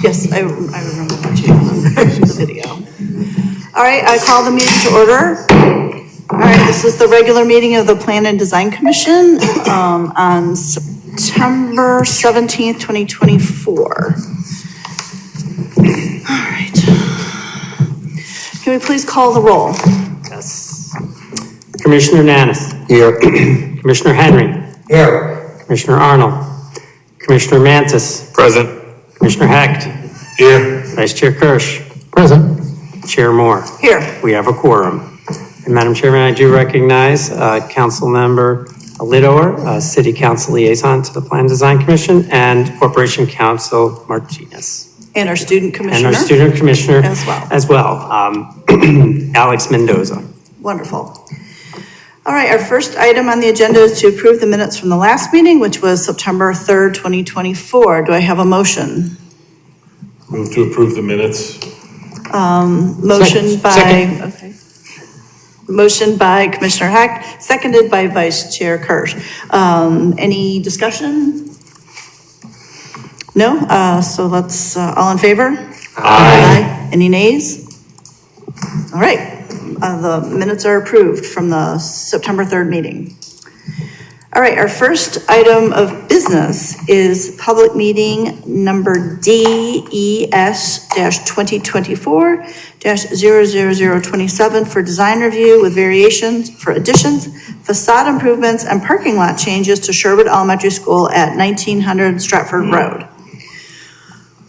Yes, I remember watching the video. All right, I call the meeting to order. All right, this is the regular meeting of the Plan and Design Commission on September 17th, 2024. All right. Can we please call the roll? Yes. Commissioner Nanis. Here. Commissioner Henry. Here. Commissioner Arnold. Commissioner Mantis. Present. Commissioner Hecht. Here. Vice Chair Kirsch. Present. Chair Moore. Here. We have a quorum. And Madam Chairman, I do recognize Council Member Lidor, City Council Liaison to the Plan Design Commission, and Corporation Counsel Martinez. And our student commissioner. And our student commissioner as well. Alex Mendoza. Wonderful. All right, our first item on the agenda is to approve the minutes from the last meeting, which was September 3rd, 2024. Do I have a motion? Move to approve the minutes. Motion Motion by Commissioner Hecht, seconded by Vice Chair Kirsch. Any discussion? No? So let's, all in favor? Aye. Any nays? All right. The minutes are approved from the September 3rd meeting. All right, our first item of business is public meeting number DES-2024-00027 for design review with variations for additions, facade improvements, and parking lot changes to Sherwood Elementary School at 1900 Stratford Road.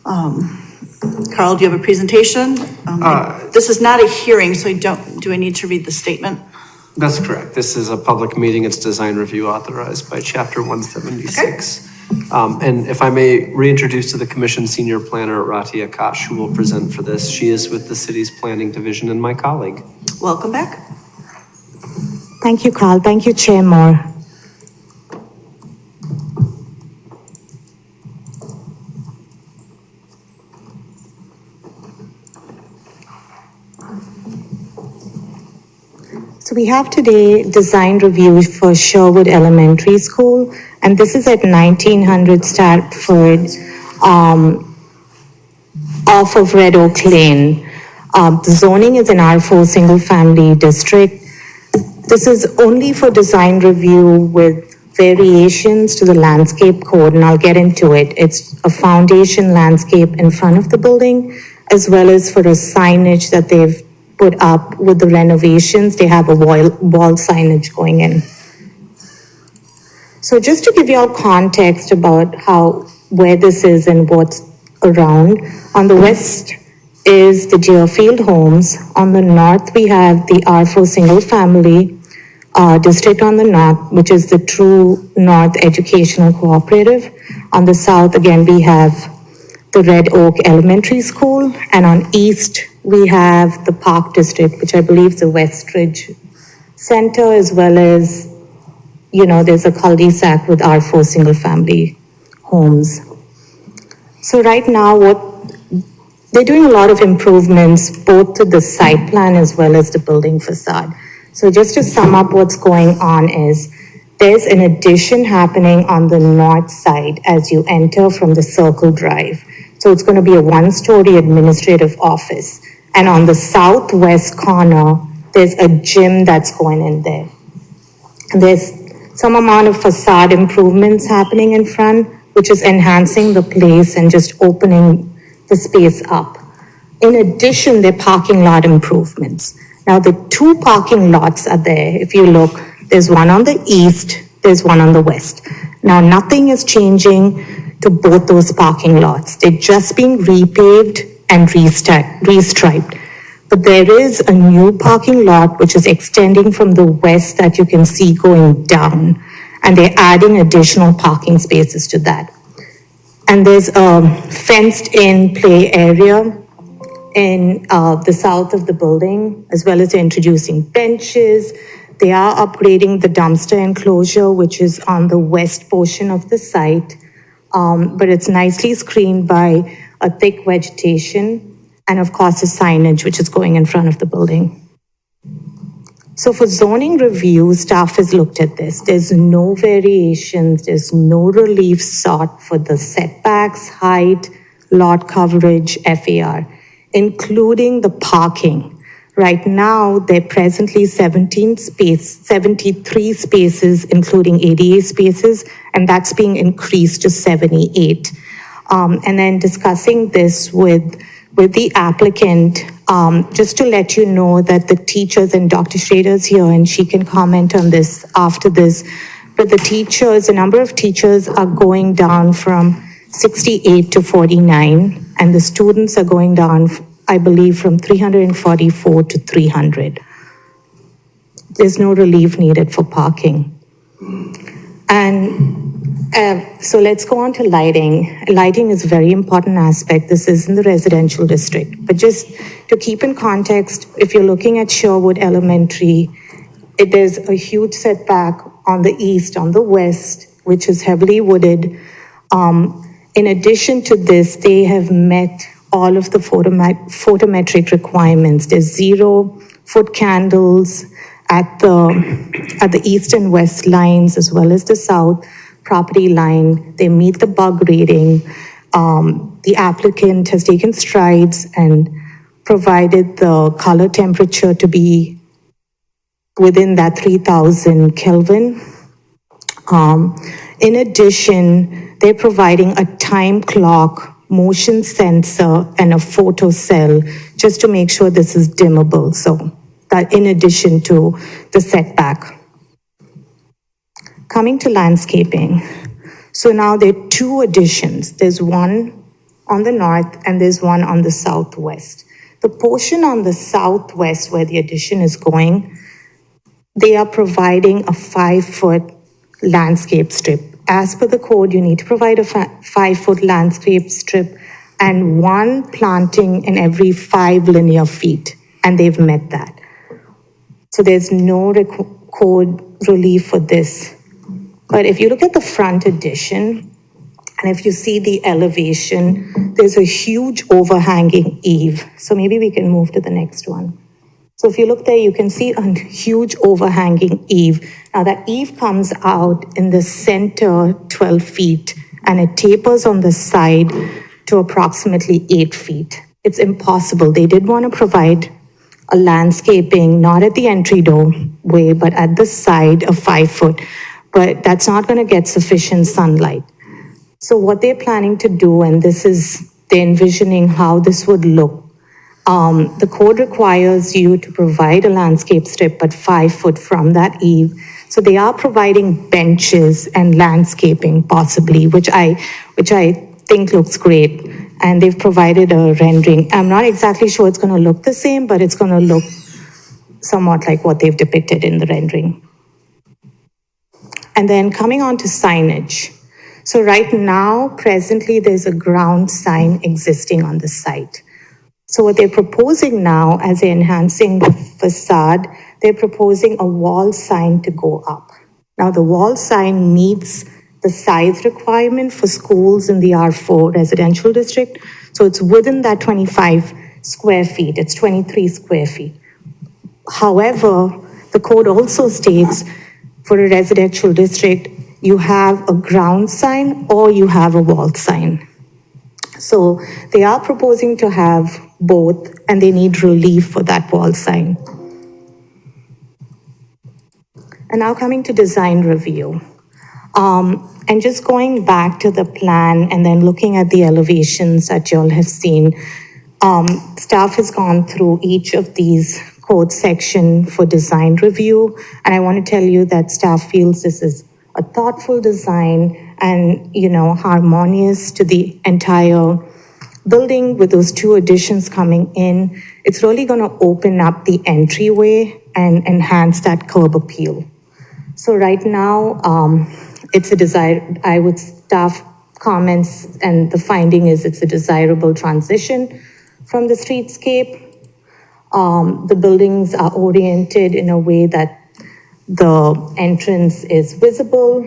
Carl, do you have a presentation? This is not a hearing, so do I need to read the statement? That's correct. This is a public meeting. It's design review authorized by Chapter 176. Okay. And if I may reintroduce to the Commission Senior Planner, Rati Akash, who will present for this. She is with the city's planning division and my colleague. Welcome back. Thank you, Carl. Thank you, Chair Moore. So we have today design review for Sherwood Elementary School, and this is at 1900 Stratford, off of Red Oak Lane. The zoning is an R4 single family district. This is only for design review with variations to the landscape code, and I'll get into it. It's a foundation landscape in front of the building, as well as for a signage that they've put up with the renovations. They have a wall signage going in. So just to give you all context about where this is and what's around, on the west is the Deerfield Homes. On the north, we have the R4 single family district on the north, which is the True North Educational Cooperative. On the south, again, we have the Red Oak Elementary School, and on east, we have the Park District, which I believe is the Westridge Center, as well as, there's a cul-de-sac with R4 single family homes. So right now, they're doing a lot of improvements, both to the site plan as well as the building facade. So just to sum up what's going on is, there's an addition happening on the north side as you enter from the Circle Drive. So it's going to be a one-story administrative office. And on the southwest corner, there's a gym that's going in there. And there's some amount of facade improvements happening in front, which is enhancing the place and just opening the space up. In addition, there are parking lot improvements. Now, the two parking lots are there. If you look, there's one on the east, there's one on the west. Now, nothing is changing to both those parking lots. They're just being repaved and restriped. But there is a new parking lot which is extending from the west that you can see going down, and they're adding additional parking spaces to that. And there's a fenced-in play area in the south of the building, as well as they're introducing benches. They are upgrading the dumpster enclosure, which is on the west portion of the site, but it's nicely screened by a thick vegetation, and of course, the signage, which is going in front of the building. So for zoning review, staff has looked at this. There's no variations, there's no relief sought for the setbacks, height, lot coverage FAR, including the parking. Right now, there are presently 73 spaces, including ADA spaces, and that's being increased to 78. And then discussing this with the applicant, just to let you know that the teachers, and Dr. Schrader's here, and she can comment on this after this, but the teachers, a number of teachers are going down from 68 to 49, and the students are going down, I believe, from 344 to 300. There's no relief needed for parking. And so let's go on to lighting. Lighting is a very important aspect. This is in the residential district. But just to keep in context, if you're looking at Sherwood Elementary, there's a huge setback on the east, on the west, which is heavily wooded. In addition to this, they have met all of the photometric requirements. There's 0 foot candles at the east and west lines, as well as the south property line. They meet the bug rating. The applicant has taken strides and provided the color temperature to be within that 3000 Kelvin. In addition, they're providing a time clock, motion sensor, and a photo cell, just to make sure this is dimmable. So that in addition to the setback. Coming to landscaping. So now there are 2 additions. There's one on the north and there's one on the southwest. The portion on the southwest where the addition is going, they are providing a 5-foot landscape strip. As per the code, you need to provide a 5-foot landscape strip and 1 planting in every 5 linear feet, and they've met that. So there's no code relief for this. But if you look at the front addition, and if you see the elevation, there's a huge overhanging eave. So maybe we can move to the next one. So if you look there, you can see a huge overhanging eave. Now that eave comes out in the center 12 feet, and it tapers on the side to approximately 8 feet. It's impossible. They did want to provide a landscaping, not at the entry doorway, but at the side of 5 foot. But that's not going to get sufficient sunlight. So what they're planning to do, and this is, they're envisioning how this would look. The code requires you to provide a landscape strip at 5 foot from that eave. So they are providing benches and landscaping possibly, which I think looks great. And they've provided a rendering. I'm not exactly sure it's going to look the same, but it's going to look somewhat like what they've depicted in the rendering. And then coming on to signage. So right now, presently, there's a ground sign existing on the site. So what they're proposing now, as they're enhancing the facade, they're proposing a wall sign to go up. Now, the wall sign meets the size requirement for schools in the R4 residential district. So it's within that 25 square feet. It's 23 square feet. However, the code also states for a residential district, you have a ground sign or you have a wall sign. So they are proposing to have both, and they need relief for that wall sign. And now coming to design review. And just going back to the plan and then looking at the elevations that you all have seen, staff has gone through each of these code section for design review. And I want to tell you that staff feels this is a thoughtful design and, harmonious to the entire building with those 2 additions coming in. It's really going to open up the entryway and enhance that curb appeal. So right now, it's a staff comments, and the finding is it's a desirable transition from the streetscape. The buildings are oriented in a way that the entrance is visible.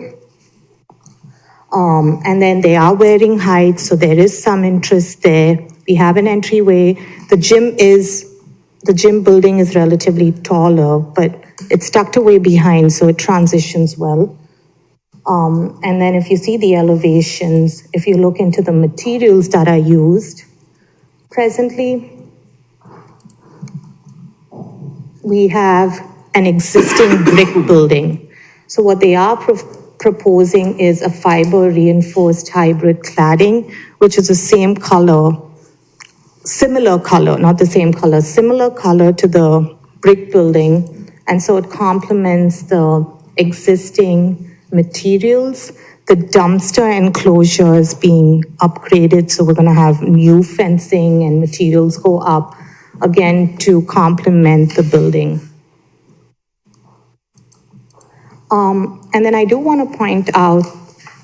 And then they are wearing heights, so there is some interest there. We have an entryway. The gym building is relatively taller, but it's tucked away behind, so it transitions well. And then if you see the elevations, if you look into the materials that are used presently, we have an existing brick building. So what they are proposing is a fiber reinforced hybrid cladding, which is the same color, similar color, not the same color, similar color to the brick building. And so it complements the existing materials. The dumpster enclosure is being upgraded, so we're gonna have new fencing and materials go up, again, to complement the building. And then I do want to point out,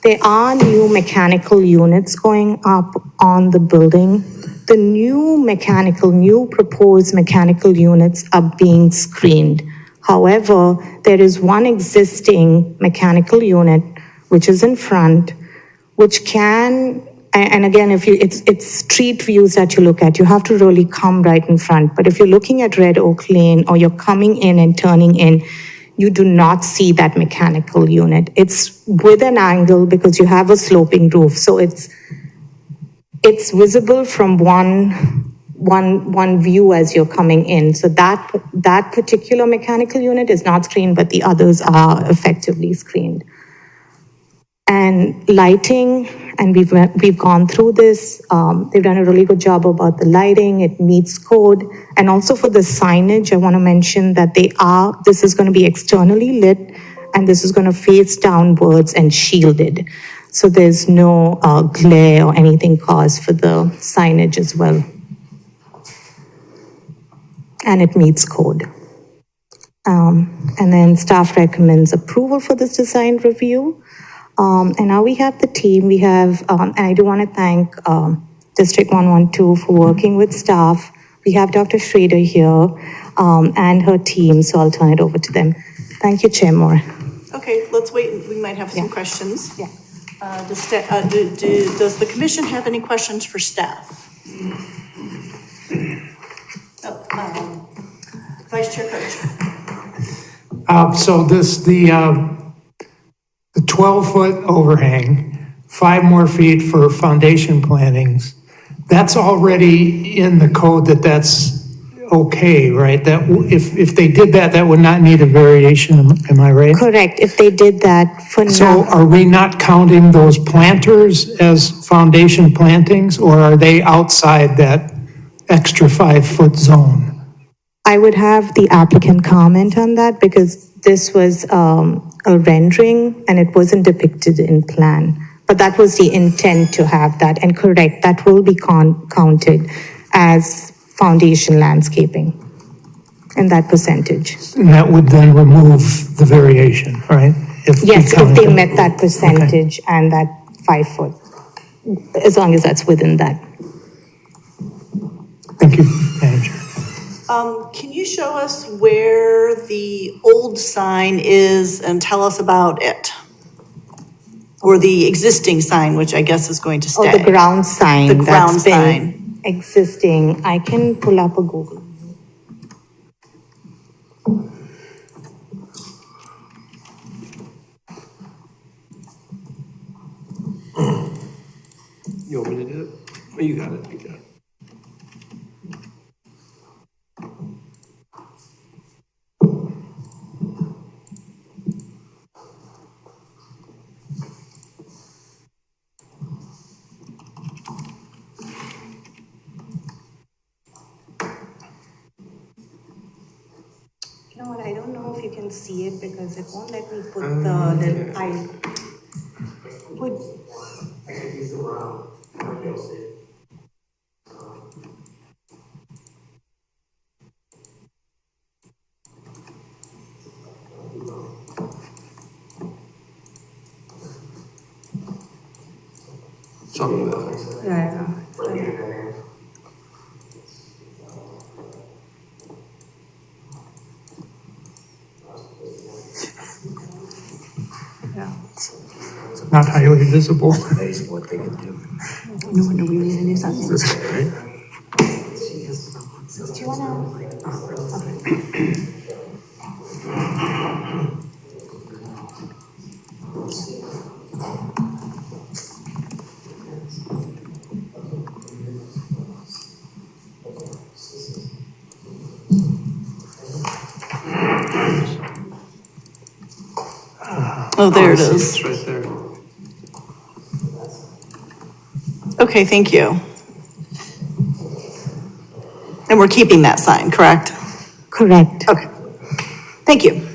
there are new mechanical units going up on the building. The new proposed mechanical units are being screened. However, there is one existing mechanical unit, which is in front, which can, and again, if you, it's street views that you look at, you have to really come right in front. But if you're looking at Red Oak Lane or you're coming in and turning in, you do not see that mechanical unit. It's with an angle because you have a sloping roof. So it's visible from one view as you're coming in. So that particular mechanical unit is not screened, but the others are effectively screened. And lighting, and we've gone through this. They've done a really good job about the lighting. It meets code. And also for the signage, I want to mention that this is going to be externally lit, and this is going to face downwards and shielded. So there's no glare or anything caused for the signage as well. And it meets code. And then staff recommends approval for this design review. And now we have the team. We have, and I do want to thank District 112 for working with staff. We have Dr. Schrader here and her team, so I'll turn it over to them. Thank you, Chair Moore. Okay, let's wait. We might have some Yeah. questions. Yeah. Does the commission have any questions for staff? Vice Chair Coach. So the 12-foot overhang, 5 more feet for foundation plantings, that's already in the code that's okay, right? That, if they did that, that would not need a variation, am I right? Correct. If they did that for So now, are we not counting those planters as foundation plantings, or are they outside that extra 5-foot zone? I would have the applicant comment on that because this was a rendering and it wasn't depicted in plan. But that was the intent to have that, and correct, that will be counted as foundation landscaping in that percentage. And that would then remove the variation, right? If we Yes, if counted they them. met that percentage and that 5 foot, as long as that's within that. Thank you, Madam Chair. Can you show us where the old sign is and tell us about it? Or the existing sign, which I guess is going to Oh, stay? the ground sign. The ground that's been sign. Existing. I can pull up a Google. You want me to do it? Oh, you got it, you got it. You know what, I don't know if you can see it because it won't let me put the little, I would. I could use the round. You'll see. Something that. Yeah. Not highly visible. Amazing what they can do. No wonder we need a new sign. This way, right? Do you wanna? Oh, there it I see is. It's right there. Okay, thank you. And we're keeping that sign, correct? Correct. Okay, thank you.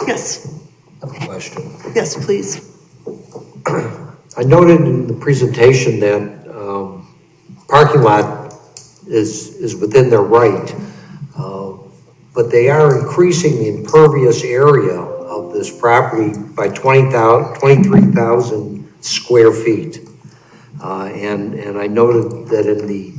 Yes, Question. yes, please. I noted in the presentation that parking lot is within their right, but they are increasing the impervious area of this property by 23,000 square feet. And I noted that in the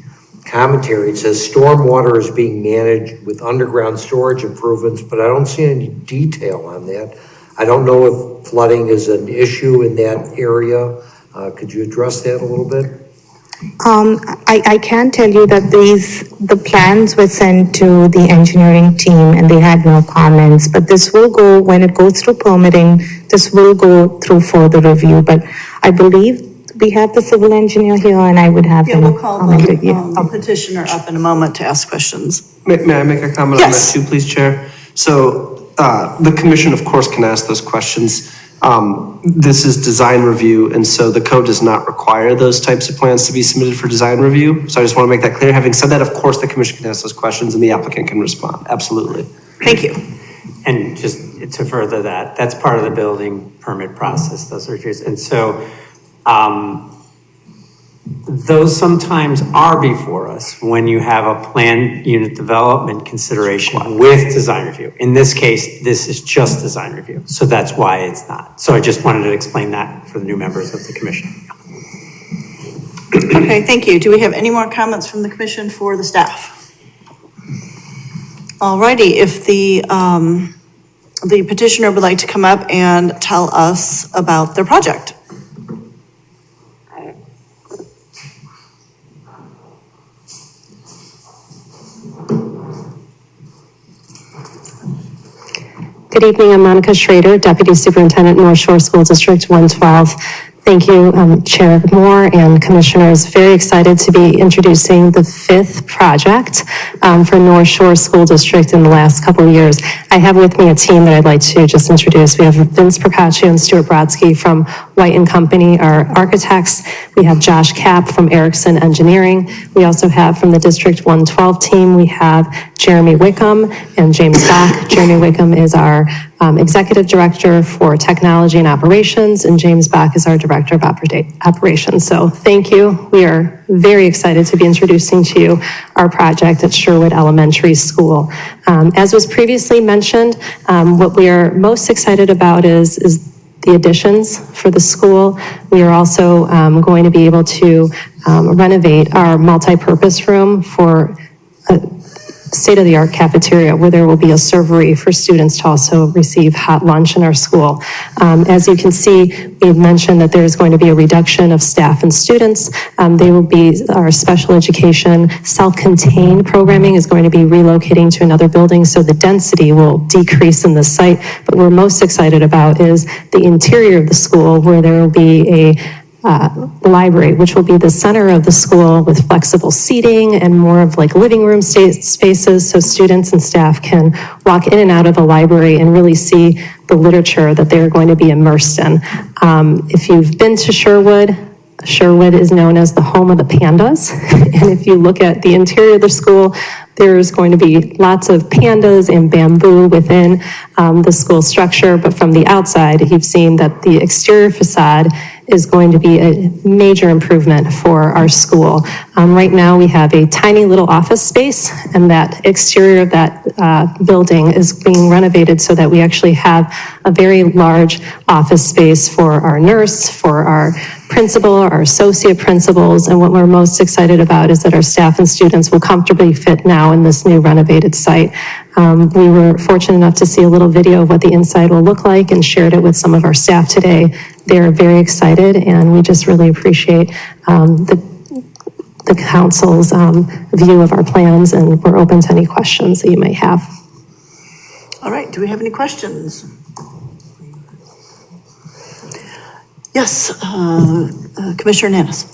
commentary, it says stormwater is being managed with underground storage improvements, but I don't see any detail on that. I don't know if flooding is an issue in that area. Could you address that a little bit? I can tell you that the plans were sent to the engineering team and they had no comments, but this will go, when it goes through permitting, this will go through further review, but I believe we have the civil engineer here and I would have Yeah, him we'll call comment. the Yeah. petitioner up in a moment to ask questions. May I make a comment on that Yes. too, please, Chair? So the commission, of course, can ask those questions. This is design review, and so the code does not require those types of plans to be submitted for design review. So I just want to make that clear. Having said that, of course, the commission can ask those questions and the applicant can respond. Absolutely. Thank you. And just to further that, that's part of the building permit process, those reviews. And so those sometimes are before us when you have a planned unit development consideration with design review. In this case, this is just design review. So that's why it's not. So I just wanted to explain that for the new members of the commission. Okay, thank you. Do we have any more comments from the commission for the staff? All righty, if the petitioner would like to come up and tell us about their project. Good evening, I'm Monica Schrader, Deputy Superintendent, North Shore School District 112. Thank you, Chair Moore and Commissioners. Very excited to be introducing the fifth project for North Shore School District in the last couple of years. I have with me a team that I'd like to just introduce. We have Vince Procaccio and Stuart Brodsky from White & Company, our architects. We have Josh Kapp from Erickson Engineering. We also have from the District 112 team, we have Jeremy Wickham and James Bach. Jeremy Wickham is our Executive Director for Technology and Operations, and James Bach is our Director of Operations. So thank you. We are very excited to be introducing to you our project at Sherwood Elementary School. As was previously mentioned, what we are most excited about is the additions for the school. We are also going to be able to renovate our multi-purpose room for a state-of-the-art cafeteria where there will be a servery for students to also receive hot lunch in our school. As you can see, we've mentioned that there's going to be a reduction of staff and students. They will be, our special education self-contained programming is going to be relocating to another building, so the density will decrease in the site. But what we're most excited about is the interior of the school, where there will be a library, which will be the center of the school with flexible seating and more of like living room spaces, so students and staff can walk in and out of the library and really see the literature that they're going to be immersed in. If you've been to Sherwood, Sherwood is known as the home of the pandas. And if you look at the interior of the school, there's going to be lots of pandas and bamboo within the school structure. But from the outside, you've seen that the exterior facade is going to be a major improvement for our school. Right now, we have a tiny little office space, and that exterior of that building is being renovated so that we actually have a very large office space for our nurse, for our principal, our associate principals, and what we're most excited about is that our staff and students will comfortably fit now in this new renovated site. We were fortunate enough to see a little video of what the inside will look like and shared it with some of our staff today. They're very excited, and we just really appreciate the council's view of our plans, and we're open to any questions that you may have. All right, do we have any questions? Yes, Commissioner Nanis.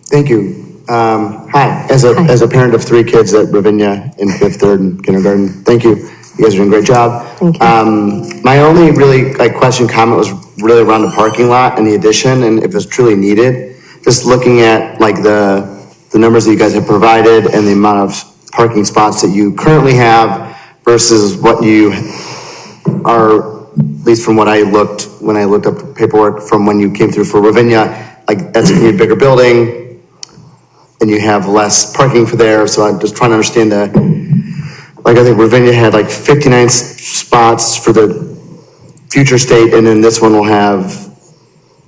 Thank you. Hi, as a parent of 3 kids at Ravinia in 5th, 3rd, and kindergarten, thank you. You guys are doing a great job. Thank you. My only really question, comment was really around the parking lot and the addition and if it's truly needed. Just looking at like the numbers that you guys have provided and the amount of parking spots that you currently have versus what you are, at least from what I looked, when I looked up the paperwork from when you came through for Ravinia, like that's gonna be a bigger building and you have less parking for there. So I'm just trying to understand I think Ravinia had like 59 spots for the future state, and then this one will have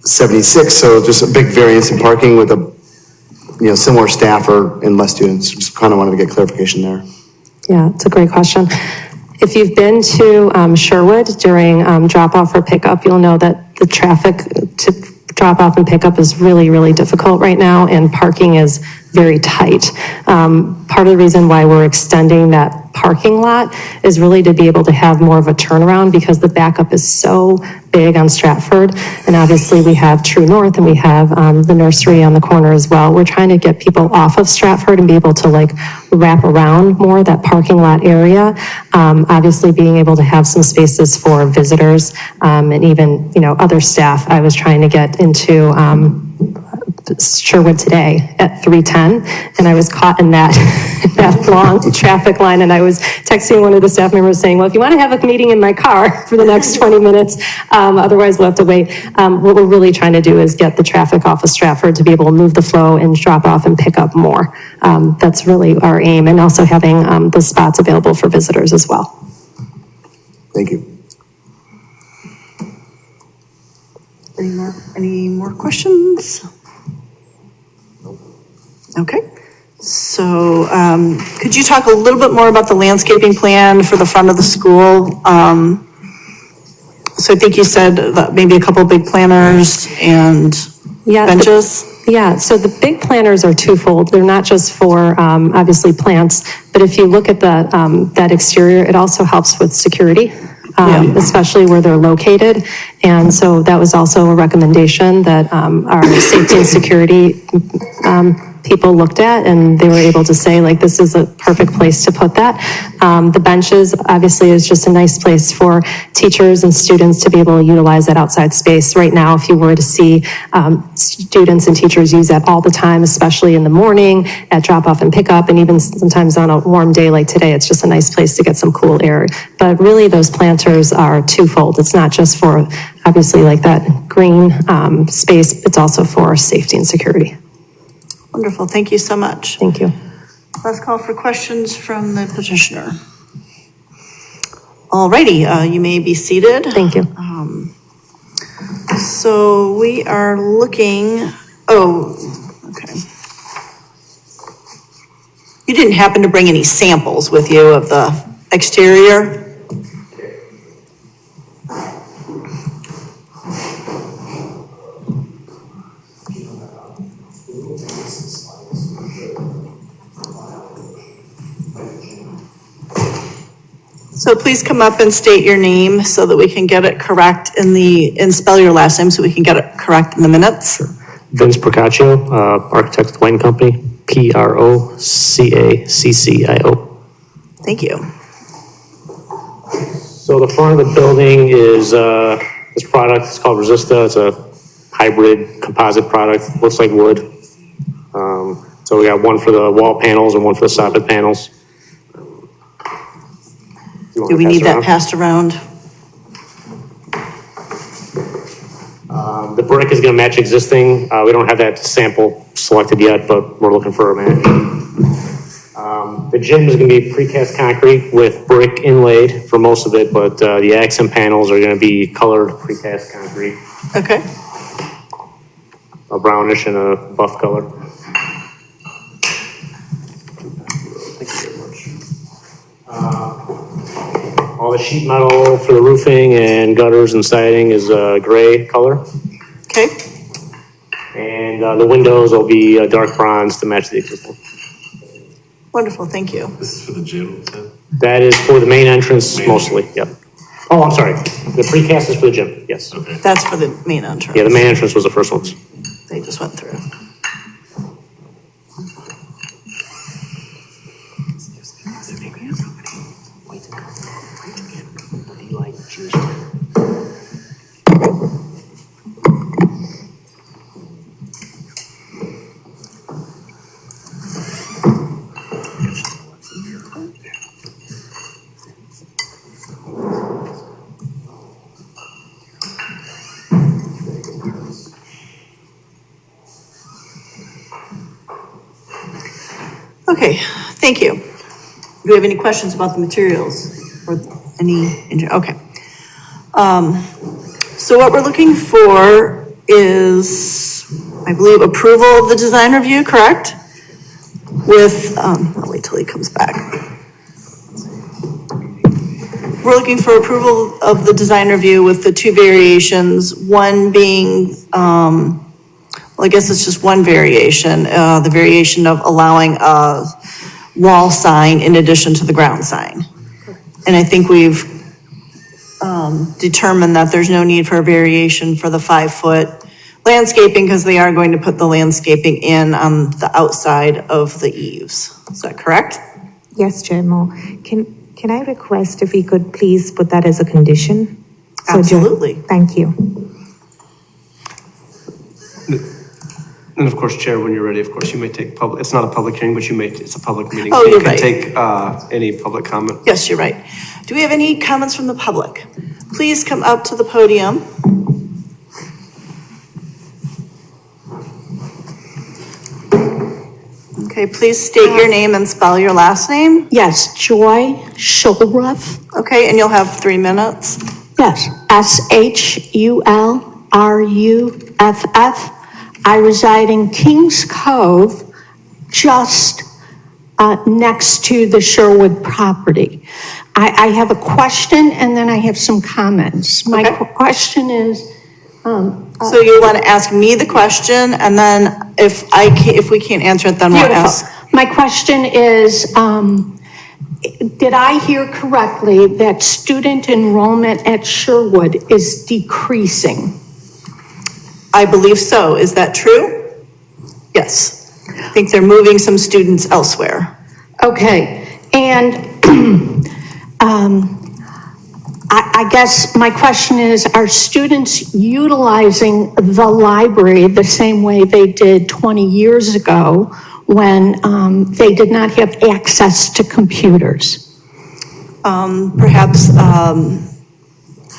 76, so just a big variance in parking with similar staff and less students. Just kind of wanted to get clarification there. Yeah, it's a great question. If you've been to Sherwood during drop-off or pickup, you'll know that the traffic to drop off and pick up is really, really difficult right now, and parking is very tight. Part of the reason why we're extending that parking lot is really to be able to have more of a turnaround because the backup is so big on Stratford. And obviously we have True North and we have the nursery on the corner as well. We're trying to get people off of Stratford and be able to like wrap around more that parking lot area. Obviously being able to have some spaces for visitors and even, other staff. I was trying to get into Sherwood today at 3:10, and I was caught in that long traffic line, and I was texting one of the staff members saying, well, if you want to have a meeting in my car for the next 20 minutes, otherwise we'll have to wait. What we're really trying to do is get the traffic off of Stratford to be able to move the flow and drop off and pick up more. That's really our aim, and also having the spots available for visitors as well. Thank you. Any more questions? Okay, so could you talk a little bit more about the landscaping plan for the front of the school? So I think you said that maybe a couple big planters and benches? Yeah, so the big planters are twofold. They're not just for obviously plants, but if you look at that exterior, it also helps with security. Especially where they're located. And so that was also a recommendation that our safety and security people looked at, and they were able to say, like, this is a perfect place to put that. The benches, obviously, is just a nice place for teachers and students to be able to utilize that outside space. Right now, if you were to see students and teachers use that all the time, especially in the morning, at drop-off and pickup, and even sometimes on a warm day like today, it's just a nice place to get some cool air. But really, those planters are twofold. It's not just for, obviously, like that green space, it's also for safety and security. Wonderful, thank you so much. Thank you. Last call for questions from the petitioner. All righty, you may be seated. Thank you. So we are looking, okay. You didn't happen to bring any samples with you of the exterior? So please come up and state your name so that we can get it correct and spell your last name so we can get it correct in the minutes. Vince Procaccio, Architect White & Company, Procaccio. Thank you. So the front of the building is this product. It's called Resista. It's a hybrid composite product. Looks like wood. So we got one for the wall panels and one for the soffit panels. Do we need that passed around? The brick is going to match existing. We don't have that sample selected yet, but we're looking for a match. The gym is going to be precast concrete with brick inlaid for most of it, but the accent panels are going to be colored precast concrete. Okay. A brownish and a buff color. Thank you very much. All the sheet metal for the roofing and gutters and siding is a gray color. Okay. And the windows will be a dark bronze to match the existing. Wonderful, thank you. This is for the gym, then? That is for the main entrance mostly, yep. Oh, I'm sorry. The precast is for the gym, yes. Okay. That's for the main entrance. Yeah, the main entrance was the first ones. They just went through. Okay, thank you. Do we have any questions about the materials or okay. So what we're looking for is, I believe, approval of the design review, correct? With, I'll wait till he comes back. We're looking for approval of the design review with the two variations, one being, well, I guess it's just one variation, the variation of allowing a wall sign in addition to the ground sign. And I think we've determined that there's no need for a variation for the 5-foot landscaping because they are going to put the landscaping in on the outside of the eaves. Is that correct? Yes, Chair Moore. Can I request if we could please put that as a condition? Absolutely. Thank you. And of course, Chair, when you're ready, of course, you may take public, it's not a public hearing, but it's a public meeting. Oh, so you're you can right. take any public comment. Yes, you're right. Do we have any comments from the public? Please come up to the podium. Okay, please state your name and spell your last name. Yes, Joy Shulruff. Okay, and you'll have 3 minutes. Yes, Shulruff. I reside in Kings Cove, just next to the Sherwood property. I have a question and then I have some comments. My question is, So you want to ask me the question, and then if we can't answer it, then we'll ask. my question is, did I hear correctly that student enrollment at Sherwood is decreasing? I believe so. Is that true? Yes. I think they're moving some students elsewhere. Okay, and I guess my question is, are students utilizing the library the same way they did 20 years ago when they did not have access to computers? Perhaps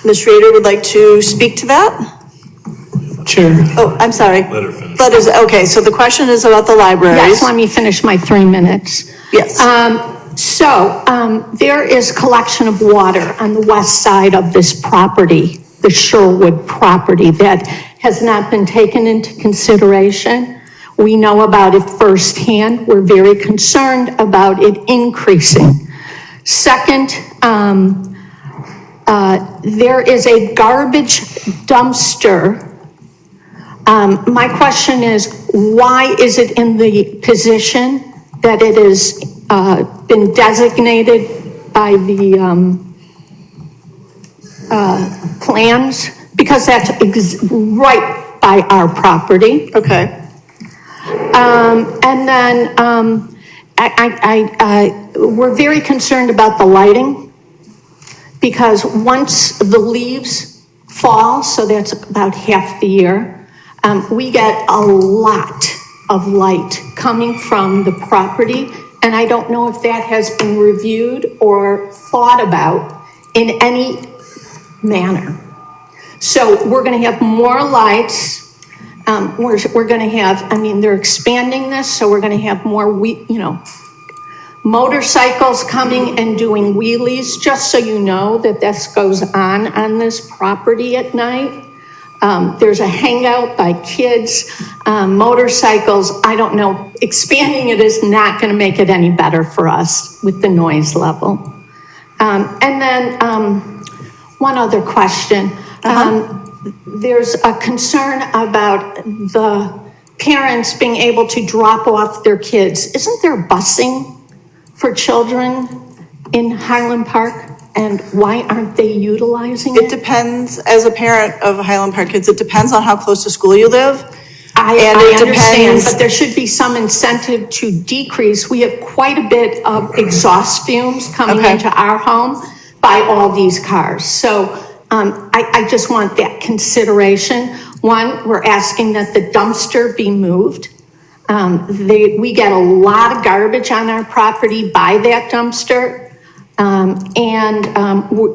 Ms. Schrader would like to speak to that? Chair. Oh, I'm sorry. Let her finish. Okay, so the question is about the libraries. Yes, let me finish my 3 minutes. Yes. There is collection of water on the west side of this property, the Sherwood property, that has not been taken into consideration. We know about it firsthand. We're very concerned about it increasing. Second, there is a garbage dumpster. My question is, why is it in the position that it has been designated by the plans? Because that's right by our property. Okay. And then we're very concerned about the lighting, because once the leaves fall, so that's about half the year, we get a lot of light coming from the property, and I don't know if that has been reviewed or thought about in any manner. So we're going to have more lights. We're going to have, they're expanding this, so we're going to have more, motorcycles coming and doing wheelies, just so you know that this goes on this property at night. There's a hangout by kids, motorcycles. I don't know, expanding it is not going to make it any better for us with the noise level. And then one other question. There's a concern about the parents being able to drop off their kids. Isn't there busing for children in Highland Park? And why aren't they utilizing It it? depends, as a parent of Highland Park kids, it depends on how close to school you live. I it understand, depends- but there should be some incentive to decrease. We have quite a bit of exhaust fumes coming Okay. into our home by all these cars. So I just want that consideration. One, we're asking that the dumpster be moved. We get a lot of garbage on our property by that dumpster.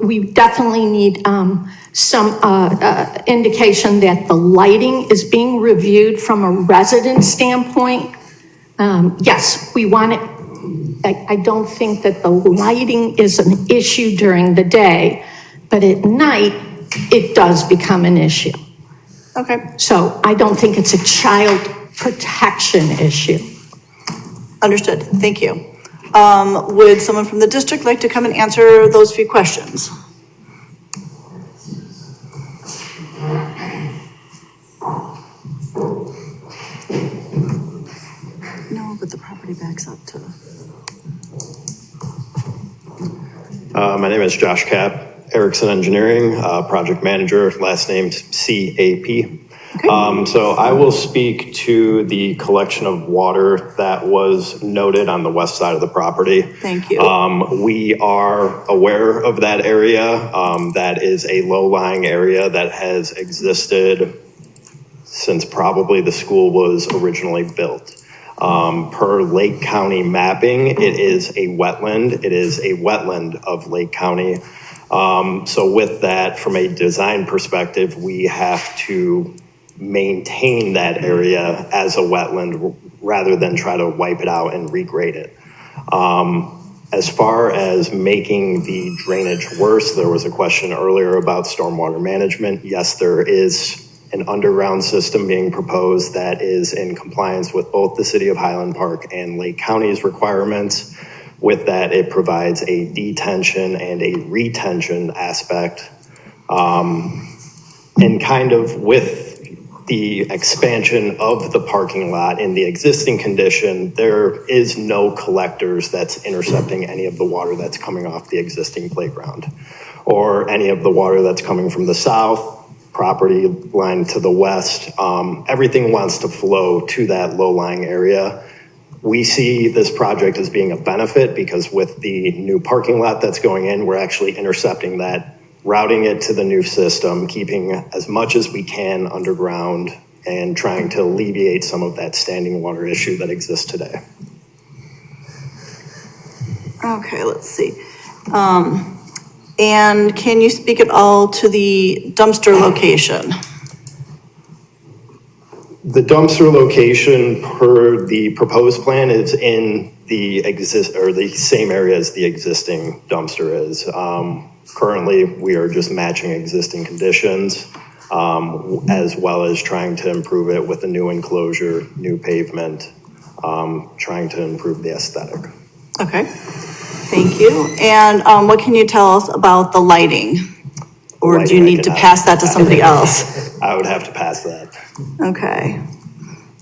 We definitely need some indication that the lighting is being reviewed from a resident standpoint. Yes, we want it I don't think that the lighting is an issue during the day, but at night, it does become an issue. Okay, So I don't think it's a child protection issue. understood. Thank you. Would someone from the district like to come and answer those few questions? No, but the property backs up to. My name is Josh Kapp, Erickson Engineering, project manager, last name CAP. So I will speak to the collection of water that was noted on the west side of the property. Thank you. We are aware of that area. That is a low-lying area that has existed since probably the school was originally built. Per Lake County mapping, it is a wetland. It is a wetland of Lake County. So with that, from a design perspective, we have to maintain that area as a wetland rather than try to wipe it out and regrade it. As far as making the drainage worse, there was a question earlier about stormwater management. Yes, there is an underground system being proposed that is in compliance with both the City of Highland Park and Lake County's requirements. With that, it provides a detention and a retention aspect. And kind of with the expansion of the parking lot in the existing condition, there is no collectors that's intercepting any of the water that's coming off the existing playground or any of the water that's coming from the south property line to the west. Everything wants to flow to that low-lying area. We see this project as being a benefit because with the new parking lot that's going in, we're actually intercepting that, routing it to the new system, keeping as much as we can underground and trying to alleviate some of that standing water issue that exists today. Okay, let's see. And can you speak at all to the dumpster location? The dumpster location per the proposed plan is in the the same area as the existing dumpster is. Currently, we are just matching existing conditions, as well as trying to improve it with a new enclosure, new pavement, trying to improve the aesthetic. Okay, thank you. And what can you tell us about the lighting? Or do you need to pass that to somebody else? I would have to pass that. Okay.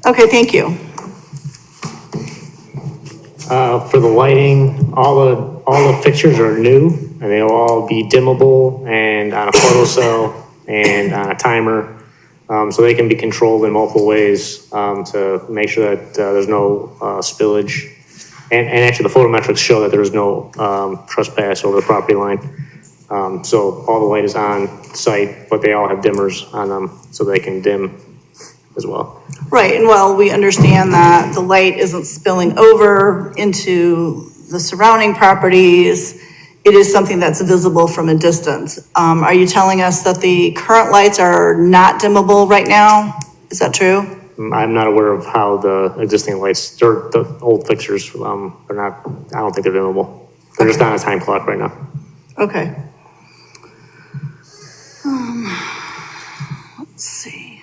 Okay, thank you. For the lighting, all the fixtures are new, and they'll all be dimmable and on a photo cell and on a timer. So they can be controlled in multiple ways to make sure that there's no spillage. And actually the photometrics show that there's no trespass over the property line. So all the light is on site, but they all have dimmers on them so they can dim as well. Right, and well, we understand that the light isn't spilling over into the surrounding properties. It is something that's visible from a distance. Are you telling us that the current lights are not dimmable right now? Is that true? I'm not aware of how the existing lights, the old fixtures, they're not, I don't think they're dimmable. They're just on a time clock right now. Okay. Let's see.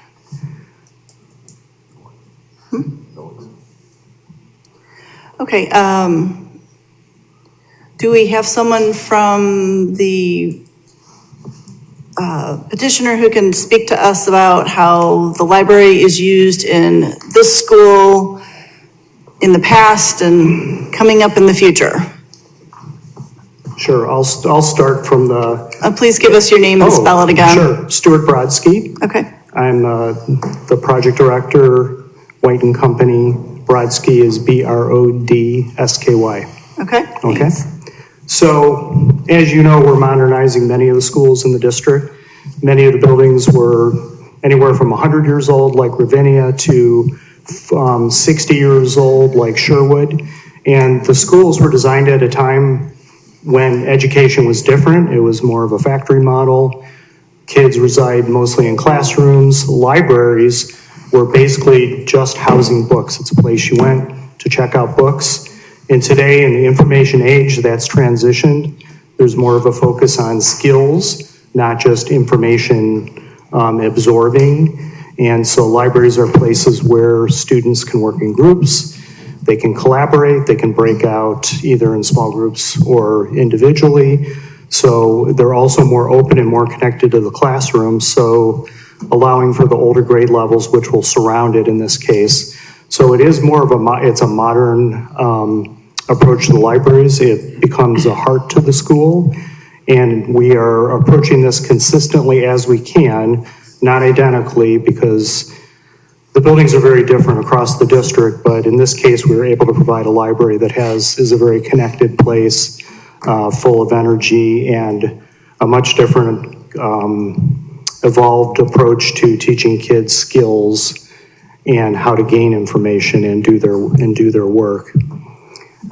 Okay, do we have someone from the petitioner who can speak to us about how the library is used in this school in the past and coming up in the future? Sure, I'll start from the... Please give us your name and spell it again. Sure, Stuart Brodsky. Okay. I'm the project director, White and Company. Brodsky is BRODSKY. Okay. Okay. So, as you know, we're modernizing many of the schools in the district. Many of the buildings were anywhere from 100 years old, like Ravinia, to 60 years old, like Sherwood. And the schools were designed at a time when education was different. It was more of a factory model. Kids reside mostly in classrooms. Libraries were basically just housing books. It's a place you went to check out books. And today, in the information age, that's transitioned. There's more of a focus on skills, not just information absorbing. And so libraries are places where students can work in groups, they can collaborate, they can break out either in small groups or individually. So they're also more open and more connected to the classroom, so allowing for the older grade levels, which will surround it in this case. So it is more of it's a modern approach to the libraries. It becomes a heart to the school, and we are approaching this consistently as we can, not identically, because the buildings are very different across the district, but in this case, we were able to provide a library that is a very connected place, full of energy, and a much different evolved approach to teaching kids skills and how to gain information and do their work.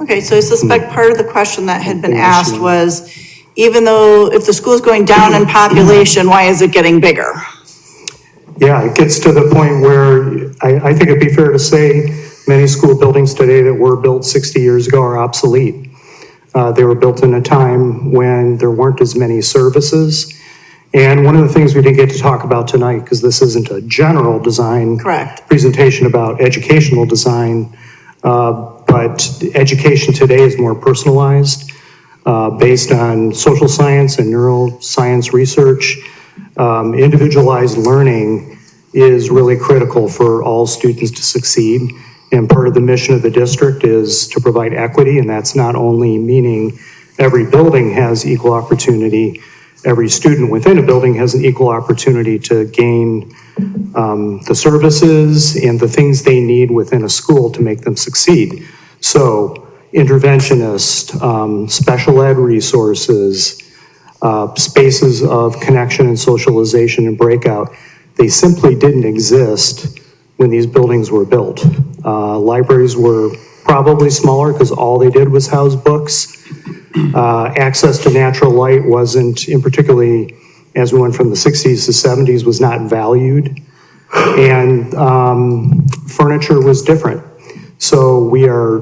Okay, so I suspect part of the question that had been asked was, even though if the school's going down in population, why is it getting bigger? Yeah, it gets to the point where I think it'd be fair to say many school buildings today that were built 60 years ago are obsolete. They were built in a time when there weren't as many services. And one of the things we didn't get to talk about tonight, because this isn't a general design presentation about educational design, but education today is more personalized, based on social science and neuroscience research. Individualized learning is really critical for all students to succeed. And part of the mission of the district is to provide equity, and that's not only meaning every building has equal opportunity, every student within a building has an equal opportunity to gain the services and the things they need within a school to make them succeed. So interventionist, special ed resources, spaces of connection and socialization and breakout, they simply didn't exist when these buildings were built. Libraries were probably smaller because all they did was house books. Access to natural light wasn't, in particularly as we went from the 60s to 70s, was not valued. And furniture was different. So we are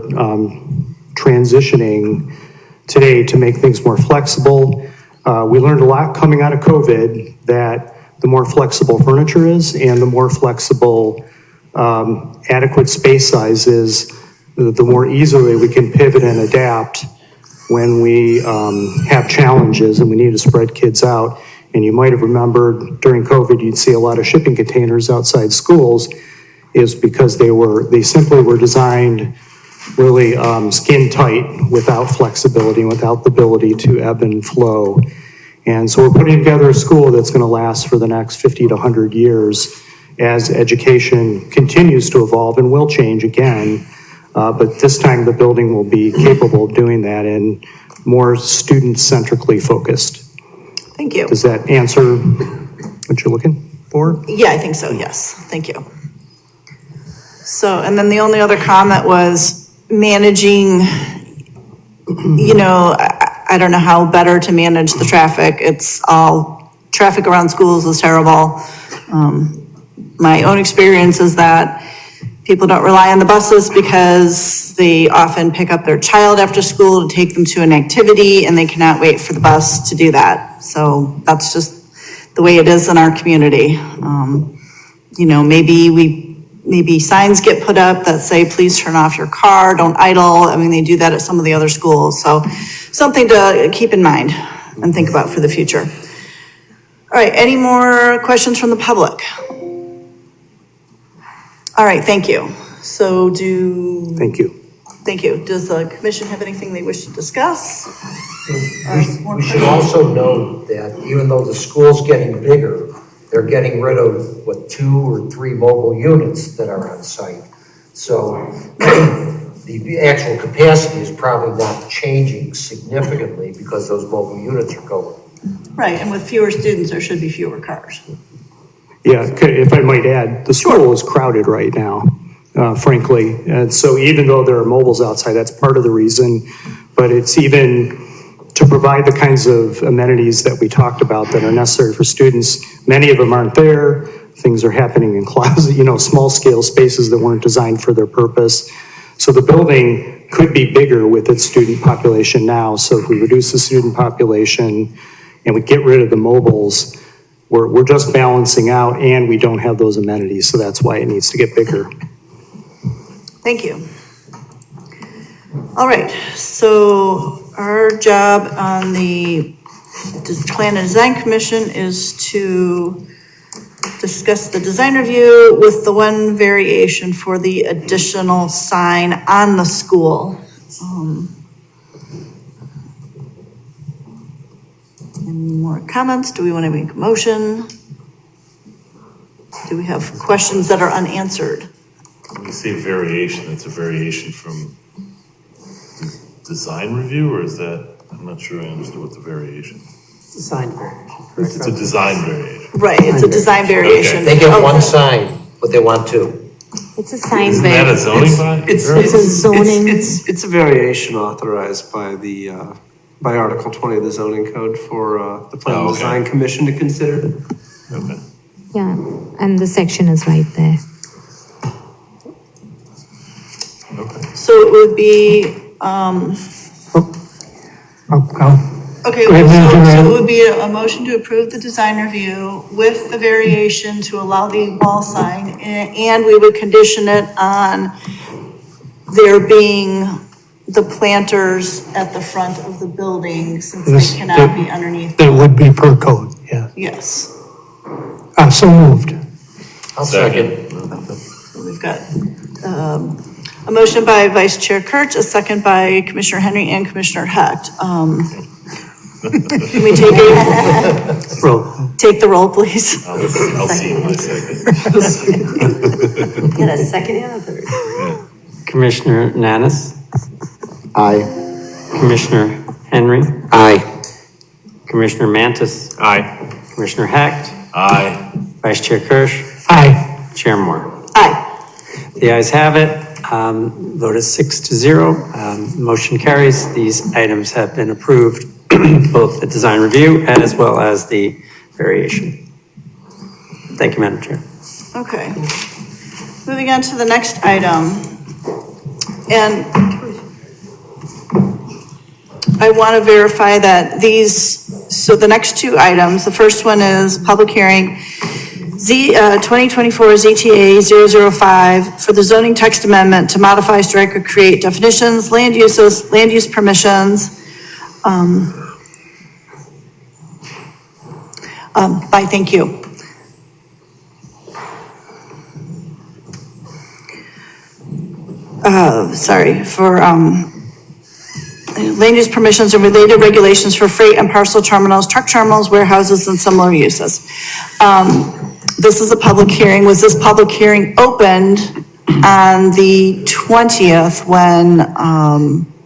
transitioning today to make things more flexible. We learned a lot coming out of COVID that the more flexible furniture is and the more flexible adequate space size is, the more easily we can pivot and adapt when we have challenges and we need to spread kids out. And you might have remembered during COVID, you'd see a lot of shipping containers outside schools, is because they simply were designed really skin tight, without flexibility and without the ability to ebb and flow. And so we're putting together a school that's going to last for the next 50 to 100 years as education continues to evolve and will change again. But this time the building will be capable of doing that and more student-centrically focused. Thank you. Does that answer what you're looking for? Yeah, I think so, yes. Thank you. So, and then the only other comment was managing, you know, I don't know how better to manage the traffic. It's all, traffic around schools is terrible. My own experience is that people don't rely on the buses because they often pick up their child after school to take them to an activity, and they cannot wait for the bus to do that. So that's just the way it is in our community. You know, maybe signs get put up that say, please turn off your car, don't idle. I mean, they do that at some of the other schools. So something to keep in mind and think about for the future. All right, any more questions from the public? All right, thank you. So Thank you. Thank you. Does the commission have anything they wish to discuss? We should also note that even though the school's getting bigger, they're getting rid of, 2 or 3 mobile units that are on site. So the actual capacity is probably not changing significantly because those mobile units are going. Right, and with fewer students, there should be fewer cars. Yeah, if I might add, the school is crowded right now, frankly. And so even though there are mobiles outside, that's part of the reason. But it's even to provide the kinds of amenities that we talked about that are necessary for students. Many of them aren't there. Things are happening in closet, small scale spaces that weren't designed for their purpose. So the building could be bigger with its student population now. So if we reduce the student population and we get rid of the mobiles, we're just balancing out and we don't have those amenities. So that's why it needs to get bigger. Thank you. All right, so our job on the Plan and Design Commission is to discuss the design review with the one variation for the additional sign on the school. Any more comments? Do we want to make a motion? Do we have questions that are unanswered? When you say variation, it's a variation from design review, or is that, I'm not sure I understood what the variation. Design variation. It's a design variation. Right, it's a design variation. They get one sign, but they want two. It's a sign Isn't that a variation. zoning It's It's a zoning. It's a variation authorized by the, by Article 20 of the zoning code for the Plan and okay. Design Commission to consider. Okay. Yeah, and the section is right there. So it would be, okay, Go ahead, Madam so Chair. it would be a motion to approve the design review with the variation to allow the wall sign, and we would condition it on there being the planters at the front of the building, since Yes, they cannot be underneath. That would be per code, yeah. Yes, So moved. I'll second. so we've got, a motion by Vice Chair Kurtz, a second by Commissioner Henry and Commissioner Hecht. Can we take the roll, please? I'll see in my second. Get a second and a third. Commissioner Nanis, Aye. Commissioner Henry, Aye. Commissioner Mantis, Aye. Commissioner Hecht, Aye. Vice Chair Kirsch, Aye. Chair Moore. Aye. The ayes have it. Vote is 6-0. Motion carries. These items have been approved, both the design review as well as the variation. Thank you, Madam Chair. Okay. Moving on to the next item. And I want to verify that so the next two items, the first one is public hearing, 2024 ZTA 005 for the zoning text amendment to modify, strike, or create definitions, land use permissions, thank you. For land use permissions and related regulations for freight and parcel terminals, truck terminals, warehouses, and similar uses. This is a public hearing. Was this public hearing opened on the 20th when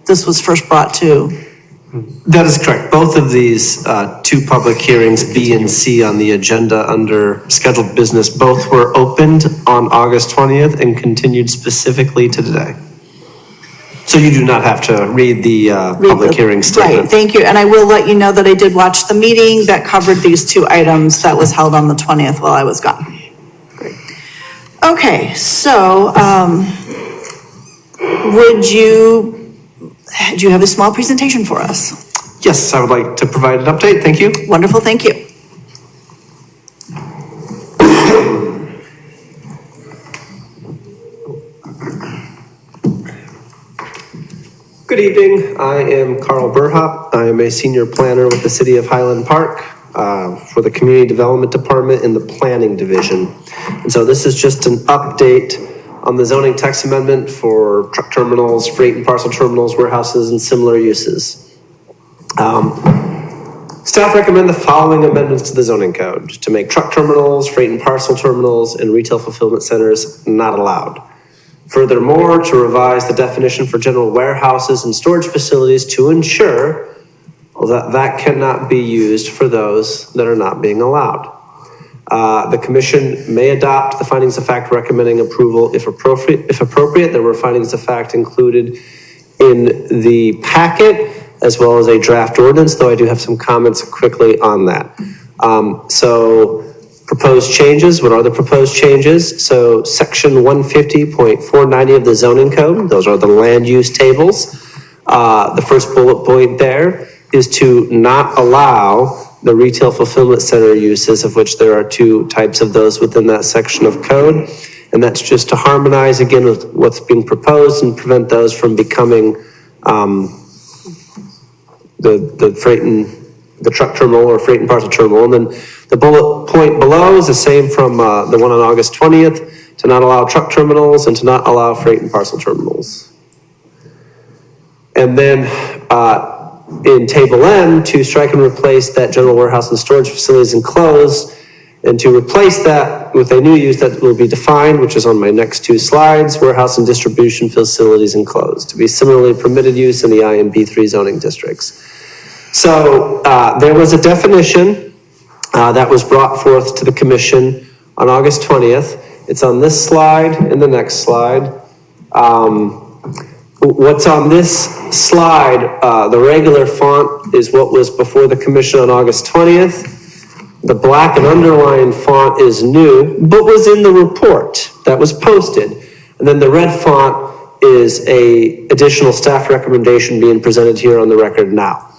this was first brought to? That is correct. Both of these two public hearings, B and C on the agenda under scheduled business, both were opened on August 20th and continued specifically to today. So you do not have to read the public hearing statement. Right, thank you. And I will let you know that I did watch the meeting that covered these two items that was held on the 20th while I was gone. Great. Okay, so do you have a small presentation for us? Yes, I would like to provide an update. Thank you. Wonderful, thank you. Good evening. I am Carl Burhop. I am a senior planner with the City of Highland Park for the Community Development Department in the Planning Division. And so this is just an update on the zoning text amendment for truck terminals, freight and parcel terminals, warehouses, and similar uses. Staff recommend the following amendments to the zoning code to make truck terminals, freight and parcel terminals, and retail fulfillment centers not allowed. Furthermore, to revise the definition for general warehouses and storage facilities to ensure that that cannot be used for those that are not being allowed. The commission may adopt the findings of fact recommending approval if appropriate. There were findings of fact included in the packet as well as a draft ordinance, though I do have some comments quickly on that. So Proposed changes, what are the proposed changes? So section 150.490 of the zoning code, those are the land use tables. The first bullet point there is to not allow the retail fulfillment center uses, of which there are two types of those within that section of code. And that's just to harmonize again with what's being proposed and prevent those from becoming the freight and the truck terminal or freight and parcel terminal. And then the bullet point below is the same from the one on August 20th, to not allow truck terminals and to not allow freight and parcel terminals. And then in table M, to strike and replace that general warehouse and storage facilities enclosed, and to replace that with a new use that will be defined, which is on my next two slides, warehouse and distribution facilities enclosed, to be similarly permitted use in the I and B3 zoning districts. So there was a definition that was brought forth to the commission on August 20th. It's on this slide and the next slide. What's on this slide, the regular font is what was before the commission on August 20th. The black and underlined font is new, but was in the report that was posted. And then the red font is a additional staff recommendation being presented here on the record now.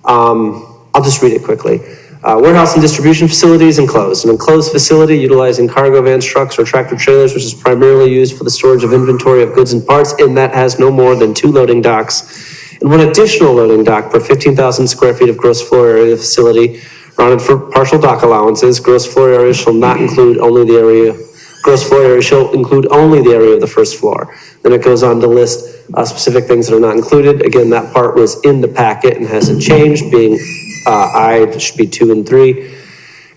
I'll just read it quickly. Warehouse and distribution facilities enclosed. An enclosed facility utilizing cargo vans, trucks, or tractor trailers, which is primarily used for the storage of inventory of goods and parts, and that has no more than 2 loading docks and 1 additional loading dock per 15,000 square feet of gross floor area of the facility, rounded for partial dock allowances. Gross floor area shall not include only the area. Gross floor area shall include only the area of the first floor. Then it goes on to list specific things that are not included. Again, that part was in the packet and hasn't changed, being I should be 2 and 3.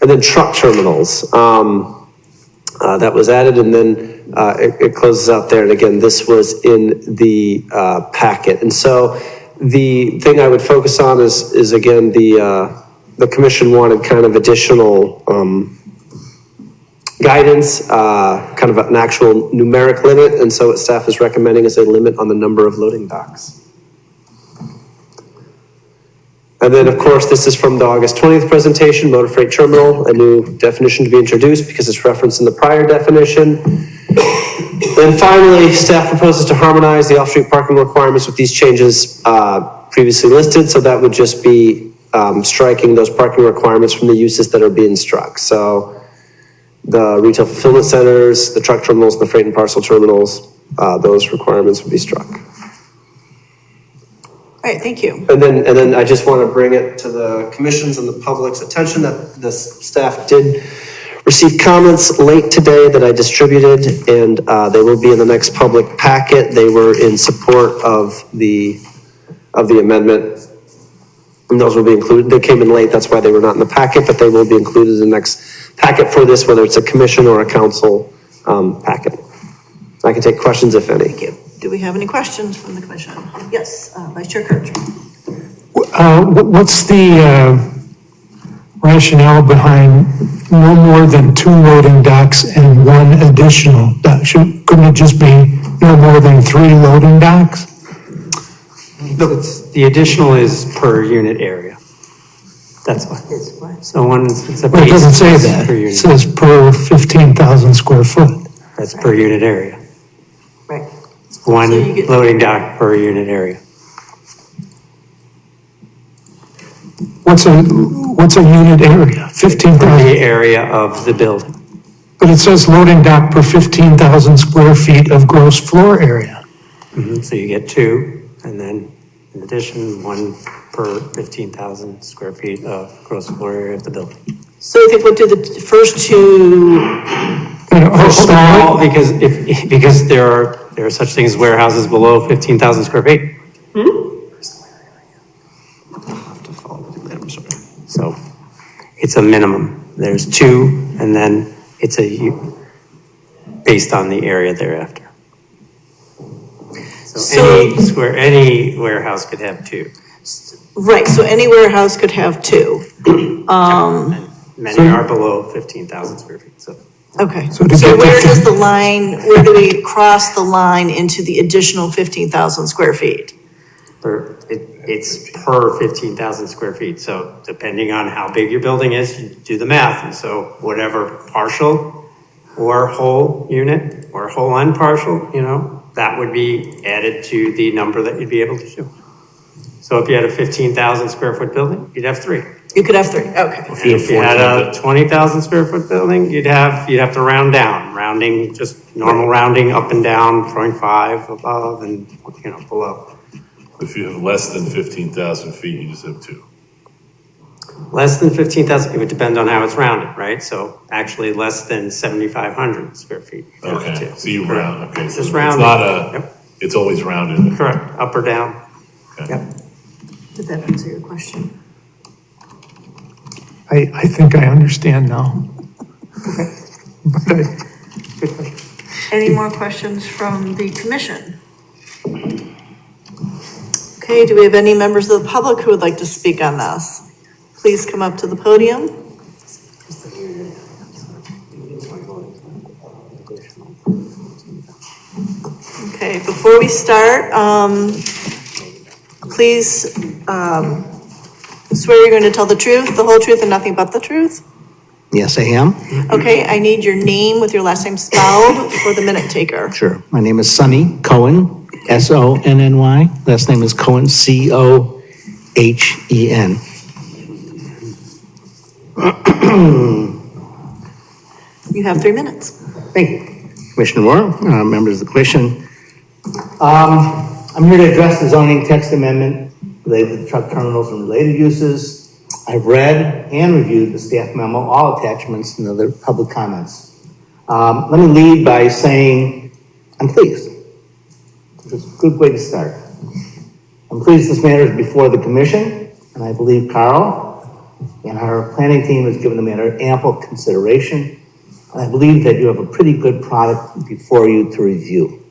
And then truck terminals, that was added, and then it closes out there. And again, this was in the packet. And so the thing I would focus on is again, the commission wanted kind of additional guidance, kind of an actual numeric limit. And so what staff is recommending is a limit on the number of loading docks. And then, of course, this is from the August 20th presentation, motor freight terminal, a new definition to be introduced because it's referenced in the prior definition. Then finally, staff proposes to harmonize the off-street parking requirements with these changes previously listed. So that would just be striking those parking requirements from the uses that are being struck. So the retail fulfillment centers, the truck terminals, the freight and parcel terminals, those requirements would be struck. All right, thank you. And then I just want to bring it to the commission's and the public's attention that the staff did receive comments late today that I distributed, and they will be in the next public packet. They were in support of the amendment, and those will be included. They came in late, that's why they were not in the packet, but they will be included in the next packet for this, whether it's a commission or a council packet. I can take questions if any. Thank you. Do we have any questions from the commission? Yes, Vice Chair Kirch. What's the rationale behind no more than 2 loading docks and 1 additional dock? Couldn't it just be no more than 3 loading docks? The additional is per unit area. That's why. So it's a Well, it doesn't base say that. per It unit. says per 15,000 square foot. That's per unit area. Right. 1 So you get- loading dock per unit area. What's a unit area? 15,000? The area of the building. But it says loading dock per 15,000 square feet of gross floor area. So you get 2, and then in addition, 1 per 15,000 square feet of gross floor area of the building. So I think we'll do the first 2. Small, because there are such things as warehouses below 15,000 square feet. So it's a minimum. There's 2, and then it's based on the area thereafter. So any warehouse could have 2. Right, so any warehouse could have 2. Many are below 15,000 square feet, so. Okay, So so to get where to- does the line, where do we cross the line into the additional 15,000 square feet? It's per 15,000 square feet. So depending on how big your building is, you do the math. And so whatever partial or whole unit or whole and partial, that would be added to the number that you'd be able to do. So if you had a 15,000 square foot building, you'd have 3. You could have 3, okay. If you had a 20,000 square foot building, you'd have to round down, rounding, just normal rounding up and down, 0.5 above and, below. If you have less than 15,000 feet, you just have 2. Less than 15,000, it would depend on how it's rounded, right? So actually less than 7,500 square feet. Okay, so you round, okay. It's So just it's rounded. not Yep. it's always rounded. Correct, up or down. Okay. Yep. Did that answer your question? I think I understand now. Any more questions from the commission? Okay, do we have any members of the public who would like to speak on this? Please come up to the podium. Okay, before we start, please swear you're going to tell the truth, the whole truth, and nothing but the truth. Yes, I am. Okay, I need your name with your last name spelled for the minute taker. Sure. My name is Sonny Cohen, Sonny. Last name is Cohen, Cohen. You have 3 minutes. Thank you. Commissioner Moore, members of the commission. I'm here to address the zoning text amendment related to truck terminals and related uses. I've read and reviewed the staff memo, all attachments and other public comments. Let me lead by saying I'm pleased. It's a good way to start. I'm pleased this matter is before the commission, and I believe Carl and our planning team has given the matter ample consideration. And I believe that you have a pretty good product before you to review.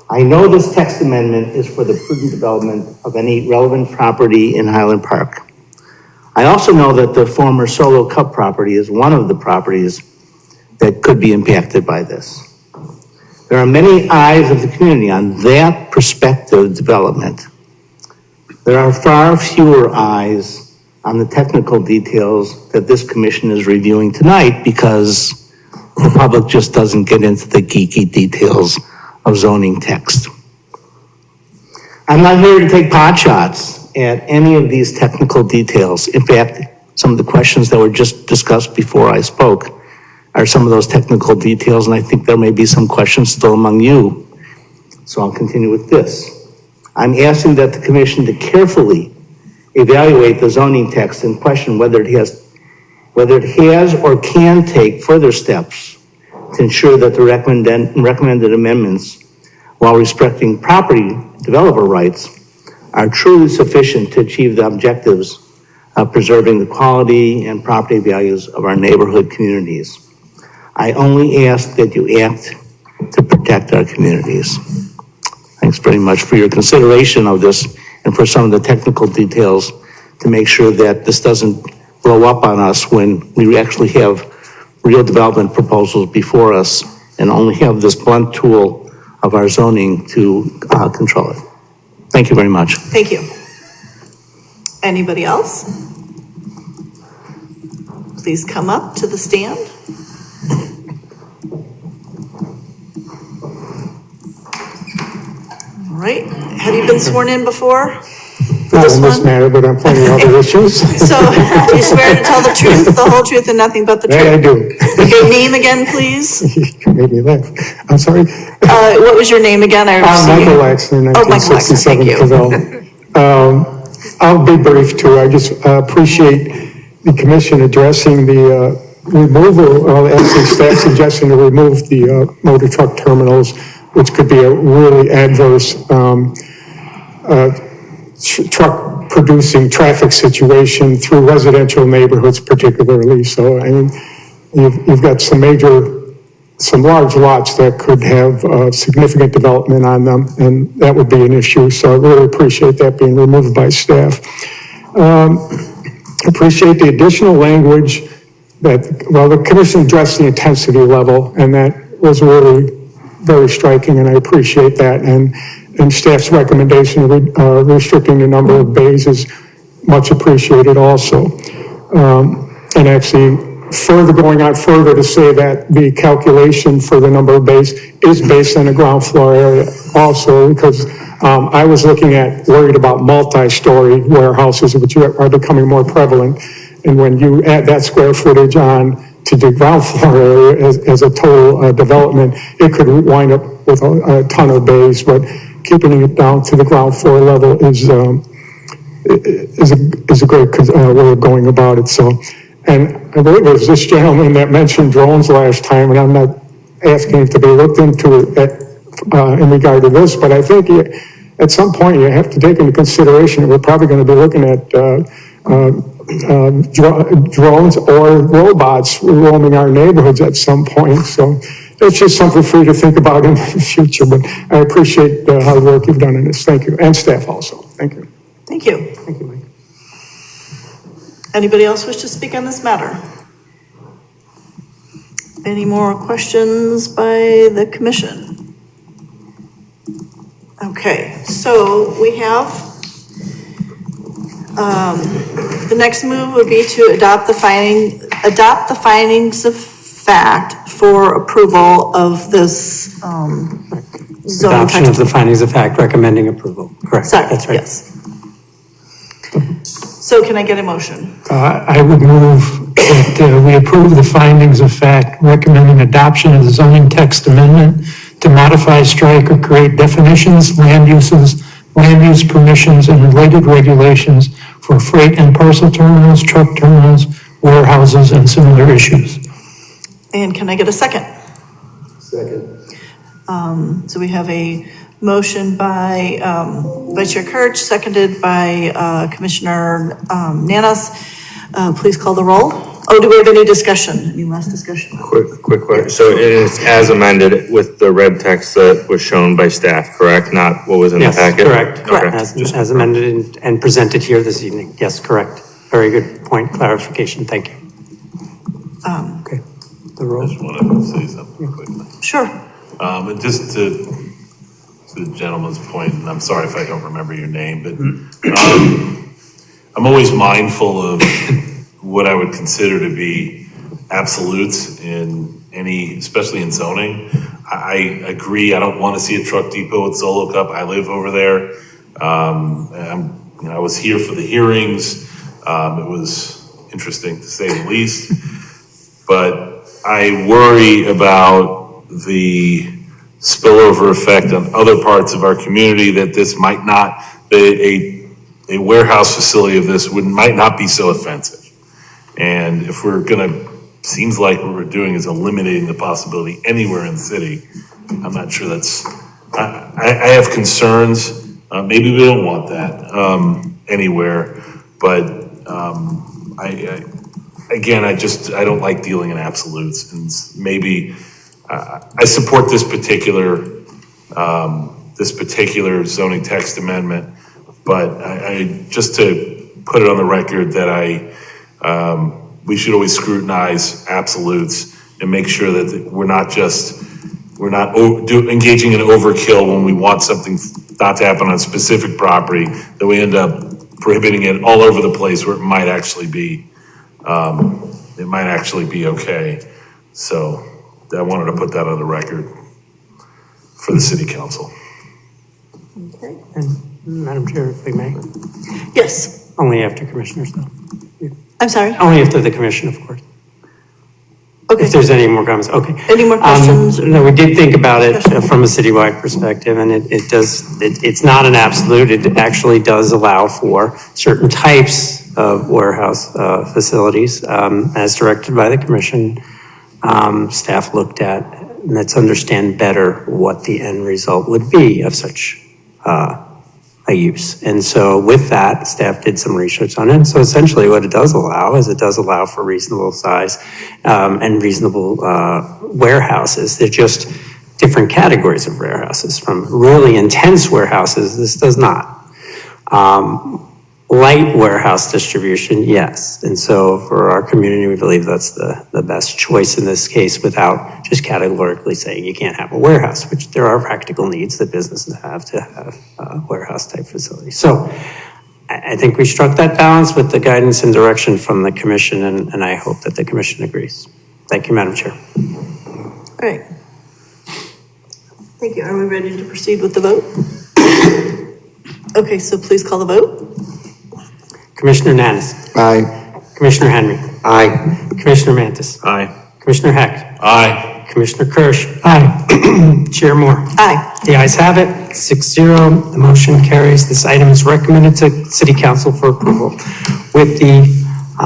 I know this text amendment is for the prudent development of any relevant property in Highland Park. I also know that the former Solo Cup property is one of the properties that could be impacted by this. There are many eyes of the community on that prospective development. There are far fewer eyes on the technical details that this commission is reviewing tonight because the public just doesn't get into the geeky details of zoning text. I'm not here to take pot shots at any of these technical details. In fact, some of the questions that were just discussed before I spoke are some of those technical details, and I think there may be some questions still among you. So I'll continue with this. I'm asking that the commission to carefully evaluate the zoning text and question whether it has or can take further steps to ensure that the recommended amendments, while respecting property developer rights, are truly sufficient to achieve the objectives of preserving the quality and property values of our neighborhood communities. I only ask that you act to protect our communities. Thanks very much for your consideration of this and for some of the technical details to make sure that this doesn't blow up on us when we actually have real development proposals before us and only have this blunt tool of our zoning to control it. Thank you very much. Thank you. Anybody else? Please come up to the stand. All right, have you been sworn in before? Not in this matter, but on plenty of other issues. So, do you swear to tell the truth, the whole truth, and nothing but the truth? That I do. Okay, name again, please. You made me laugh. I'm sorry. What was your name again? Michael Laxton, Oh, Michael Laxton, 1967. thank you. I'll be brief too. I just appreciate the commission addressing the removal, actually staff suggesting to remove the motor truck terminals, which could be a really adverse truck producing traffic situation through residential neighborhoods particularly. So, I mean, you've got some large lots that could have significant development on them, and that would be an issue. So I really appreciate that being removed by staff. Appreciate the additional language that, well, the commission addressed the intensity level, and that was really very striking, and I appreciate that. And and staff's recommendation of restricting the number of bays is much appreciated also. And actually, going on further to say that the calculation for the number of bays is based on the ground floor area also, because I was worried about multi-story warehouses, which are becoming more prevalent. And when you add that square footage on to the ground floor area as a total development, it could wind up with a ton of bays, but keeping it down to the ground floor level is a great way of going about it. So, and I believe it was this gentleman that mentioned drones last time, and I'm not asking it to be looked into in regard to this, but I think at some point you have to take into consideration that we're probably going to be looking at drones or robots roaming our neighborhoods at some point. So it's just something for you to think about in the future, but I appreciate the hard work you've done in this. Thank you. And staff also. Thank you. Thank you. Thank you, Mike. Anybody else wish to speak on this matter? Any more questions by the commission? Okay, so we have, the next move would be to adopt the findings of fact for approval of this, zone Adoption of the findings of fact recommending approval. Correct. Sorry, That's right. yes. So can I get a motion? I would move that we approve the findings of fact recommending adoption of the zoning text amendment to modify, strike, or create definitions, land uses, land use permissions, and related regulations for freight and parcel terminals, truck terminals, warehouses, and similar issues. And can I get a second? Second. So we have a motion by Vice Chair Kirch, seconded by Commissioner Nanas. Please call the roll. Oh, do we have any discussion? Any last discussion? Quick question. So it is as amended with the red text that was shown by staff, correct? Not what was in the Yes, packet? correct. Correct. As amended and presented here this evening. Yes, correct. Very good point, clarification. Thank you. Okay. The roll. I just want to say something quickly. Sure. And just to the gentleman's point, and I'm sorry if I don't remember your name, but I'm always mindful of what I would consider to be absolutes in any, especially in zoning. I agree. I don't want to see a truck depot at Solo Cup. I live over there. I was here for the hearings. It was interesting to say the least, but I worry about the spillover effect on other parts of our community that this might not, a warehouse facility of this might not be so offensive. And if we're gonna, seems like what we're doing is eliminating the possibility anywhere in the city. I'm not sure that's, I have concerns. Maybe we don't want that anywhere, but I don't like dealing in absolutes, and maybe I support this particular zoning text amendment, but I just to put it on the record that we should always scrutinize absolutes and make sure that we're not engaging in overkill when we want something not to happen on a specific property, that we end up prohibiting it all over the place where it might actually be okay. So I wanted to put that on the record for the city council. Okay. And Madam Chair, if we may, Yes. only after commissioners though. I'm sorry. Only after the commission, of course. Okay. If there's any more comments, okay. Any more questions? No, we did think about it from a citywide perspective, and it's not an absolute. It actually does allow for certain types of warehouse facilities, as directed by the commission. Staff looked at, let's understand better what the end result would be of such a use. And so with that, staff did some research on it. So essentially what it does allow is it does allow for reasonable size and reasonable warehouses. They're just different categories of warehouses. From really intense warehouses, this does not. light warehouse distribution, yes. And so for our community, we believe that's the best choice in this case without just categorically saying you can't have a warehouse, which there are practical needs that businesses have to have warehouse type facilities. So I think we struck that balance with the guidance and direction from the commission, and I hope that the commission agrees. Thank you, Madam Chair. All right. Thank you. Are we ready to proceed with the vote? Okay, so please call the vote. Commissioner Nanis. Aye. Commissioner Henry. Aye. Commissioner Mantis. Aye. Commissioner Heck. Aye. Commissioner Kirsch. Aye. Chair Moore. Aye. The ayes have it, 6-0. The motion carries. This item is recommended to City Council for approval with the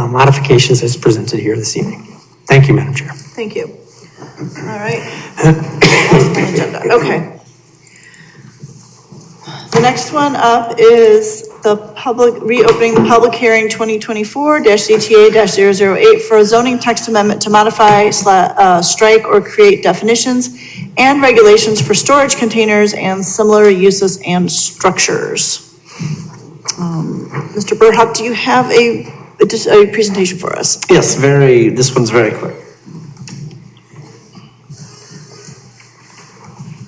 modifications as presented here this evening. Thank you, Madam Chair. Thank you. All right. That's my agenda. Okay. The next one up is reopening the public hearing 2024-CTA-008 for a zoning text amendment to modify, strike, or create definitions and regulations for storage containers and similar uses and structures. Mr. Burhop, do you have a presentation for us? Yes, this one's very quick.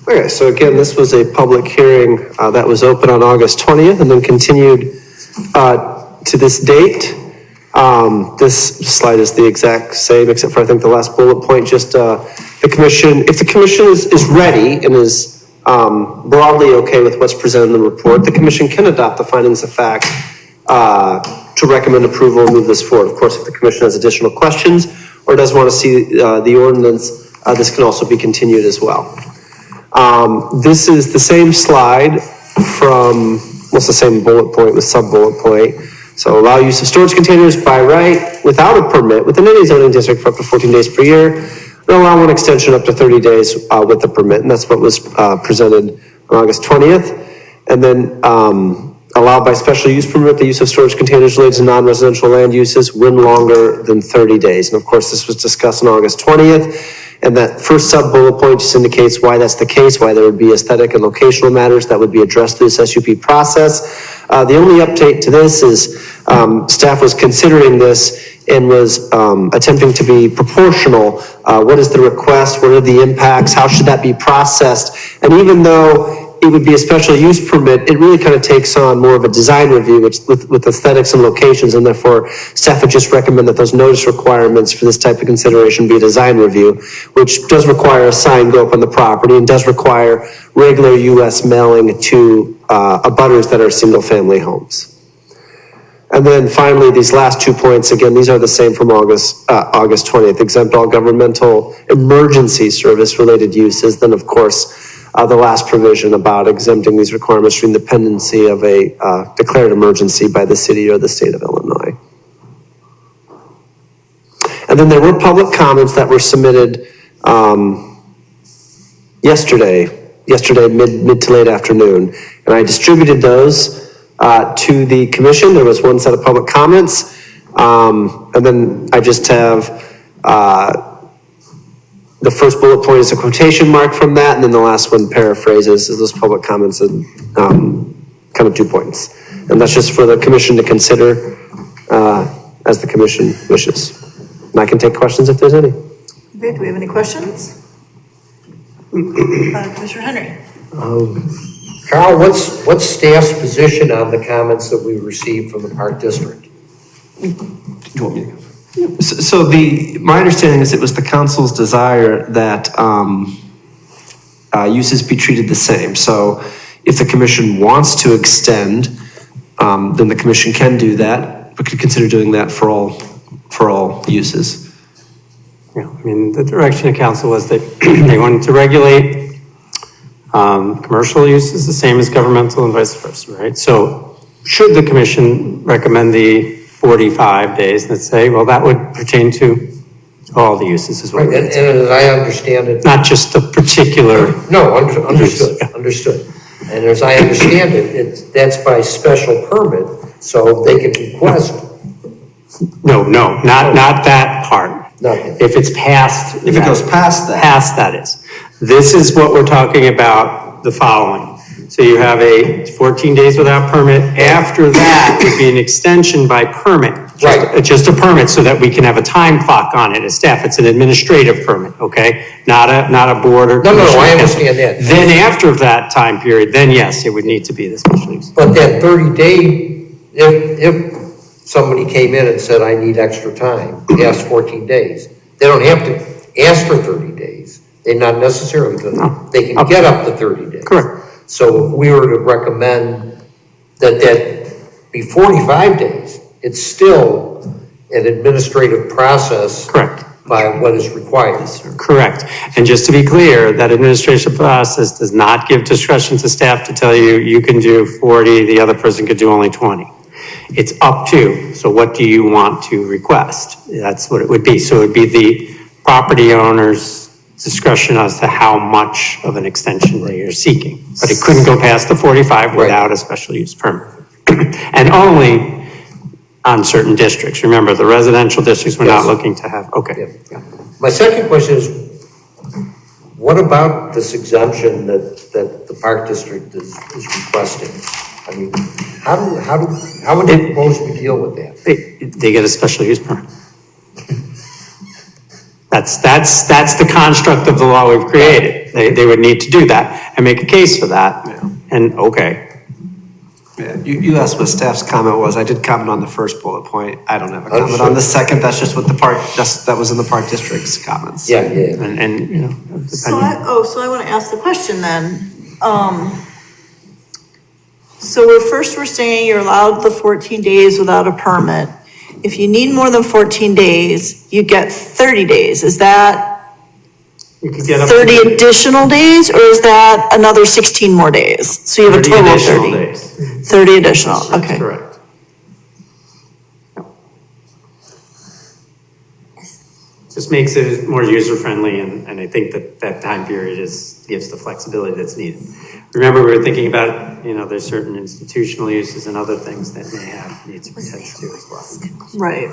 Okay, so again, this was a public hearing that was open on August 20th and then continued to this date. This slide is the exact same, except for I think the last bullet point, just the commission, if the commission is ready and is broadly okay with what's presented in the report, the commission can adopt the findings of fact to recommend approval and move this forward. Of course, if the commission has additional questions or does want to see the ordinance, this can also be continued as well. This is the same slide from, what's the same bullet point with sub-bullet point. So allow use of storage containers by right without a permit within any zoning district for up to 14 days per year. And allow one extension up to 30 days with a permit. And that's what was presented on August 20th. And then allow by special use permit the use of storage containers related to non-residential land uses when longer than 30 days. And of course, this was discussed on August 20th. And that first sub-bullet point just indicates why that's the case, why there would be aesthetic and locational matters that would be addressed through this SUP process. The only update to this is staff was considering this and was attempting to be proportional. What is the request? What are the impacts? How should that be processed? And even though it would be a special use permit, it really kind of takes on more of a design review with aesthetics and locations, and therefore staff would just recommend that those notice requirements for this type of consideration be a design review, which does require a sign go up on the property and does require regular US mailing to abutters that are single family homes. And then finally, these last 2 points, again, these are the same from August 20th, exempt all governmental emergency service related uses. Then of course, the last provision about exempting these requirements during the pendency of a declared emergency by the city or the state of Illinois. And then there were public comments that were submitted yesterday mid to late afternoon. And I distributed those to the commission. There was one set of public comments. And then I just have the first bullet point is a quotation mark from that, and then the last one paraphrases those public comments and kind of 2 points. And that's just for the commission to consider as the commission wishes. And I can take questions if there's any. Okay, do we have any questions? Commissioner Henry. Carl, what's staff's position on the comments that we received from the Park District? Do you want me to go? So my understanding is it was the council's desire that uses be treated the same. So if the commission wants to extend, then the commission can do that. We could consider doing that for all uses. Yeah, I mean, the direction of council was that they wanted to regulate commercial uses the same as governmental and vice versa, right? So should the commission recommend the 45 days, let's say, well, that would pertain to all the uses as well. Right, and as I understand it. Not just the particular. No, understood. And as I understand it, that's by special permit, so they can request. No, not that part. No. If it's past. If it goes past that. Past that is. This is what we're talking about, the following. So you have a 14 days without permit. After that would be an extension by permit. Right. Just a permit so that we can have a time clock on it as staff. It's an administrative permit, okay? Not a board or. No, commission. I understand that. Then after that time period, then yes, it would need to be the special use. But that 30-day, if somebody came in and said, I need extra time, ask 14 days, they don't have to ask for 30 days. They're not necessarily going to, they can get up to 30 days. Correct. So if we were to recommend that be 45 days, it's still an administrative process. Correct. By what is required. Correct. And just to be clear, that administration process does not give discretion to staff to tell you, you can do 40, the other person could do only 20. It's up to, so what do you want to request? That's what it would be. So it would be the property owner's discretion as to how much of an extension they are seeking. But it couldn't go past the 45 without a special use permit. And only on certain districts. Remember, the residential districts we're not looking to have, okay. Yeah. My second question is, what about this exemption that the Park District is requesting? I mean, how would they propose we deal with that? They get a special use permit. That's the construct of the law we've created. They would need to do that and make a case for that. And okay. Yeah, you asked what staff's comment was. I did comment on the first bullet point. I don't have a comment on the second. That's just what that was in the Park District's comments. Yeah. And you know. So I want to ask the question then. So we're saying you're allowed the 14 days without a permit. If you need more than 14 days, you get 30 days. Is that You could get up 30 to additional days, or is that another 16 more days? So you have a total of 30. days. 30 additional, That's okay. correct. Just makes it more user-friendly, and I think that time period gives the flexibility that's needed. Remember, we were thinking about, there's certain institutional uses and other things that may have needs to be attached to as well. Right.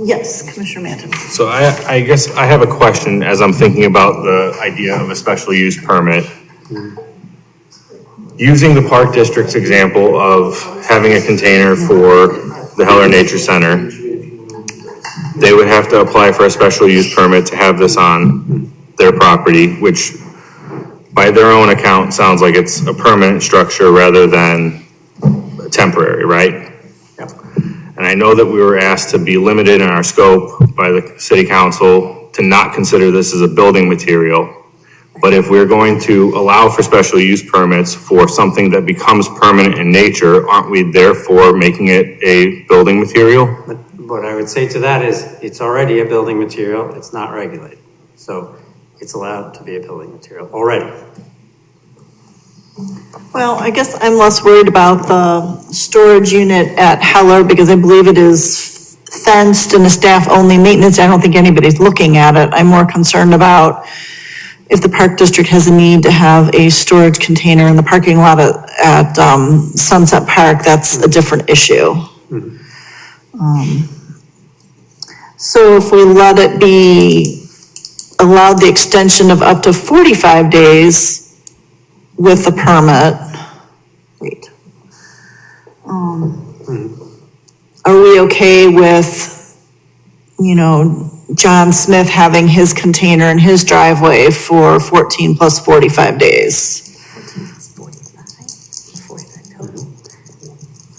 Yes, Commissioner Manton. So I guess I have a question as I'm thinking about the idea of a special use permit. Using the Park District's example of having a container for the Heller Nature Center, they would have to apply for a special use permit to have this on their property, which by their own account sounds like it's a permanent structure rather than temporary, right? And I know that we were asked to be limited in our scope by the city council to not consider this as a building material. But if we're going to allow for special use permits for something that becomes permanent in nature, aren't we therefore making it a building material? But what I would say to that is, it's already a building material, it's not regulated. So it's allowed to be a building material already. Well, I guess I'm less worried about the storage unit at Heller because I believe it is fenced and a staff-only maintenance. I don't think anybody's looking at it. I'm more concerned about if the Park District has a need to have a storage container in the parking lot at Sunset Park, that's a different issue. So if we let it be allowed the extension of up to 45 days with the permit, are we okay with, John Smith having his container in his driveway for 14 plus 45 days?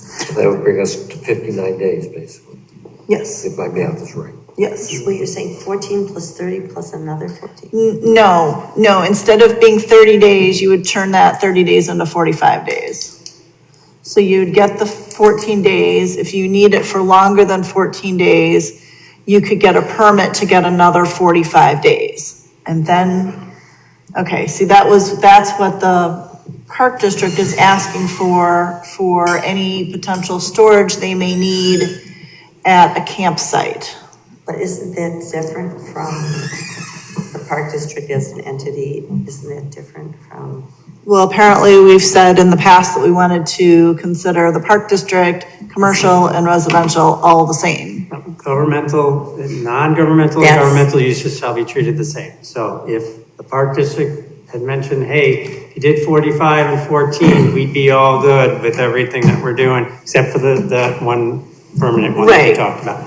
So that would bring us to 59 days, basically, Yes, if my math is right. yes. Well, you're saying 14 plus 30 plus another 14? No, instead of being 30 days, you would turn that 30 days into 45 days. So you'd get the 14 days. If you need it for longer than 14 days, you could get a permit to get another 45 days. And then, okay, see, that's what the Park District is asking for any potential storage they may need at a campsite. But isn't that different from the Park District as an entity? Isn't that different from? Well, apparently we've said in the past that we wanted to consider the Park District, commercial and residential all the same. Governmental, non-governmental, and Yes. governmental uses shall be treated the same. So if the park district had mentioned, hey, if you did 45 and 14, we'd be all good with everything that we're doing, except for that one permanent one that we Right. talked about.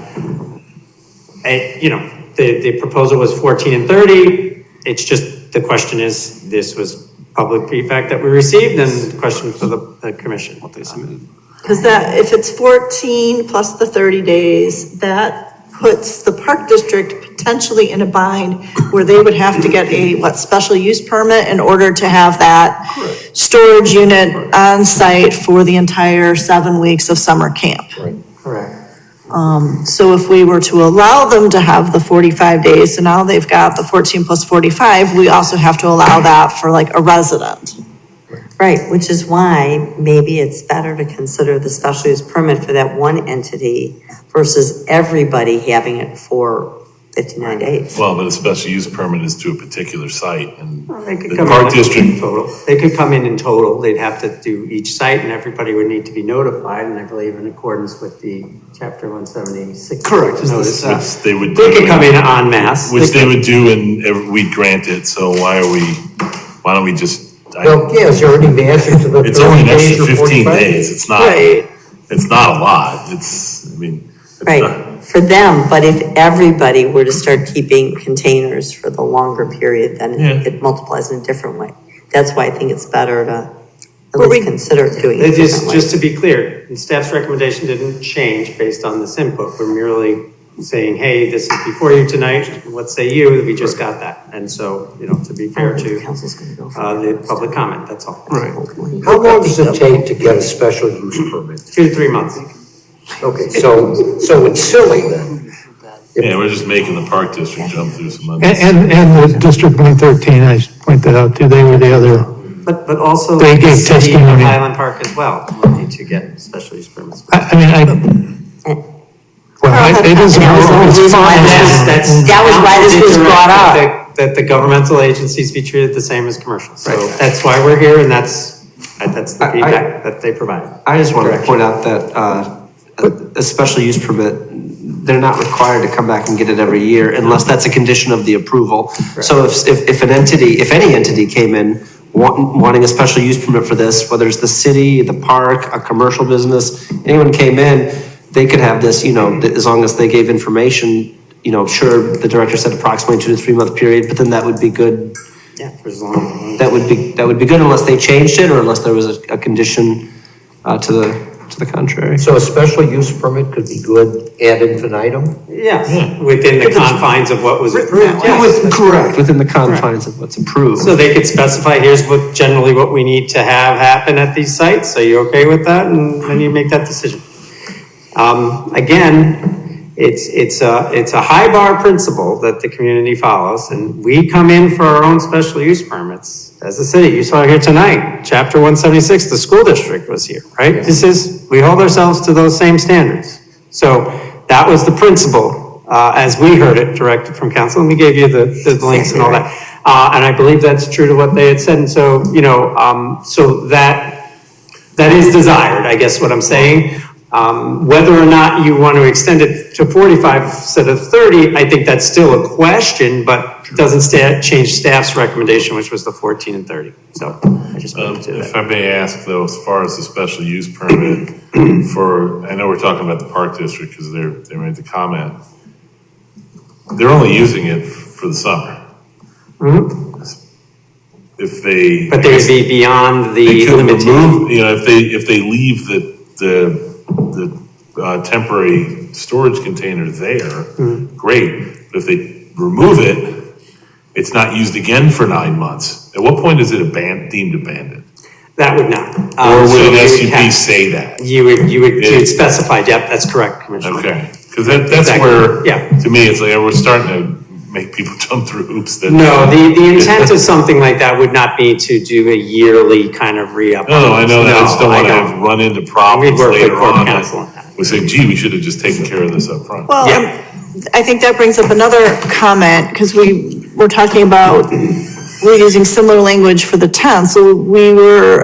You know, the proposal was 14 and 30. It's just, the question is, this was public feedback that we received, and the question for the commission, what they submitted. Because that, if it's 14 plus the 30 days, that puts the park district potentially in a bind where they would have to get a, special use permit in order to have that storage unit on site for the entire 7 weeks of summer camp. Correct. So if we were to allow them to have the 45 days, so now they've got the 14 plus 45, we also have to allow that for like a resident. Right, which is why maybe it's better to consider the special use permit for that one entity versus everybody having it for 59 days. Well, but a special use permit is to a particular site, and They could the come park in district. in total. They could come in total. They'd have to do each site, and everybody would need to be notified, and I believe in accordance with the chapter 176. Correct. Notice. Which they would They do could come in en masse. Which they would do, and we'd grant it, so why don't we just? Well, yeah, is there any answer to the It's only 30 an days extra or 15 45 days, it's not, Right. it's not a lot, it's, I mean. it's not- Right, for them, but if everybody were to start keeping containers for the longer period, then it multiplies in a different way. That's why I think it's better to at least consider doing it differently. Just to be clear, the staff's recommendation didn't change based on this input. We're merely saying, hey, this is before you tonight, what say you? We just got that. And so, you know, to be fair to the public comment, that's all. Right. How long does it take to get a special use permit? 2 to 3 months. Okay, so it's silly then. Yeah, we're just making the park district jump through some. And the District 113, I should point that out too, they were the other. But also They the gave city of testimony. Highland Park as well will need to get special use permits. I mean, well, it is. That was why this was brought up. That the governmental agencies be treated the same as commercial. So that's why we're here, and that's the feedback that they provide. I just wanted to point out that a special use permit, they're not required to come back and get it every year unless that's a condition of the approval. So if any entity came in wanting a special use permit for this, whether it's the city, the park, a commercial business, anyone came in, they could have this, you know, as long as they gave information, you know, sure, the director said approximately 2 to 3 month period, but then that would be good. Yeah, for as long. That would be good unless they changed it or unless there was a condition to the contrary. So a special use permit could be good ad infinitum? Yeah, within the confines of what was approved. Correct, within the confines of what's approved. So they could specify, here's generally what we need to have happen at these sites. Are you okay with that? And then you make that decision. Again, it's a high bar principle that the community follows, and we come in for our own special use permits as a city. You saw here tonight, chapter 176, the school district was here, right? We hold ourselves to those same standards. So that was the principle, as we heard it directed from council, and we gave you the links and all that. And I believe that's true to what they had said. And so, you know, so that is desired, I guess what I'm saying. Whether or not you want to extend it to 45 instead of 30, I think that's still a question, but it doesn't change staff's recommendation, which was the 14 and 30. So I just wanted to If I may ask though, as far as the special use permit for, I know we're talking about the park district because they made the comment. They're only using it for the summer. Mm-hmm. But they would be beyond the limitation. You know, if they leave the temporary storage container there, great. But if they remove it, it's not used again for 9 months. At what point is it deemed abandoned? That would not. Or would an SUP say that? You would specify, yep, that's correct, Commissioner. Okay, because that's Exactly. where, Yeah. to me, it's like, we're starting to make people jump through hoops that. No, the intent of something like that would not be to do a yearly kind of re-up. No, I know that. I just don't want don't. to run into problems We'd work with later court on. counsel on that. We say, gee, we should have just taken care of this up front. Well, I think that brings up another comment, because we were talking about, we're using similar language for the tents. So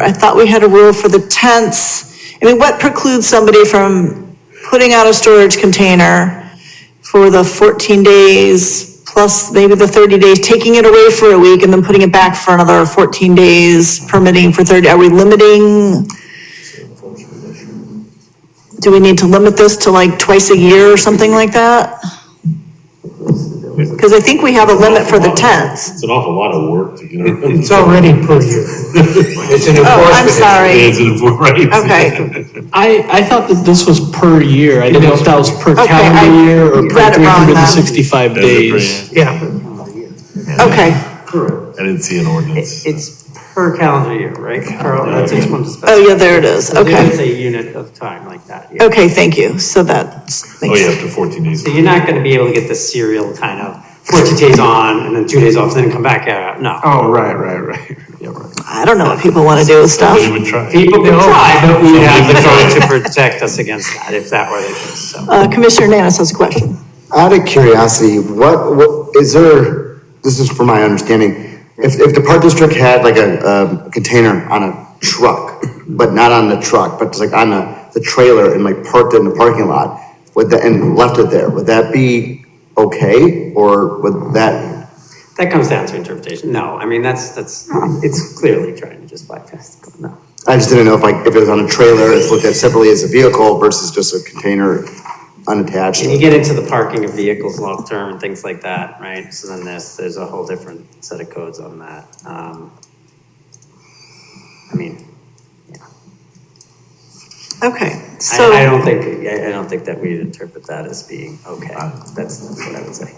I thought we had a rule for the tents. I mean, what precludes somebody from putting out a storage container, for the 14 days plus maybe the 30 days, taking it away for a week and then putting it back for another 14 days, permitting for 30, are we limiting? Do we need to limit this to like twice a year or something like that? Because I think we have a limit for the tents. It's an awful lot of work to get. It's already per year. It's an Oh, I'm sorry. It's right. Okay. I thought that this was per year. I didn't know if that was per Okay, calendar year or per read it wrong then. 365 days. Yeah. Okay. I didn't see an ordinance. It's per calendar year, right, Carl? That's each one to specify. Oh, yeah, there it is. So Okay. It's a unit of time like that. Yeah. Okay, thank you. So that Oh, makes yeah, sense. after 14 days. So you're not gonna be able to get the serial kind of 14 days on and then 2 days off, then come back out. No. Oh, right. Yeah, right. I don't know what people want to do with stuff. Somebody would try. People can try, but we have the code to protect us against that if that were the case, so. Commissioner Nanis has a question. Out of curiosity, what is there, this is from my understanding, if the park district had like a container on a truck, but not on the truck, but it's like on the trailer and like parked it in the parking lot, and left it there, would that be okay, or would that? That comes down to interpretation. No, I mean, it's clearly trying to just bypass the code. No. I just didn't know if it was on a trailer, it's looked at separately as a vehicle versus just a container unattached. And you get into the parking of vehicles long-term and things like that, right? So then there's a whole different set of codes on that. I mean, Okay, so. I don't think that we'd interpret that as being okay. That's what I would say.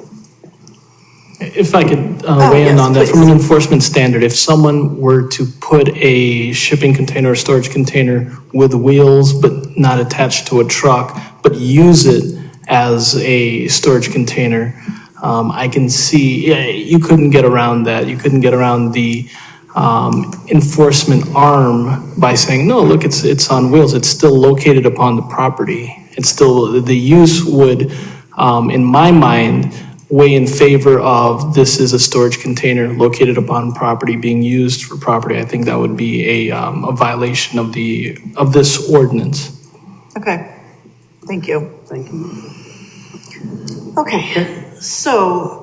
If I could Oh, weigh in yes, on that, please. from an enforcement standard, if someone were to put a shipping container or storage container with wheels but not attached to a truck, but use it as a storage container, I can see, you couldn't get around that. You couldn't get around the enforcement arm by saying, no, look, it's on wheels. It's still located upon the property. It's still, the use would, in my mind, weigh in favor of this is a storage container located upon property being used for property. I think that would be a violation of this ordinance. Okay, thank you. Thank you. Okay, so,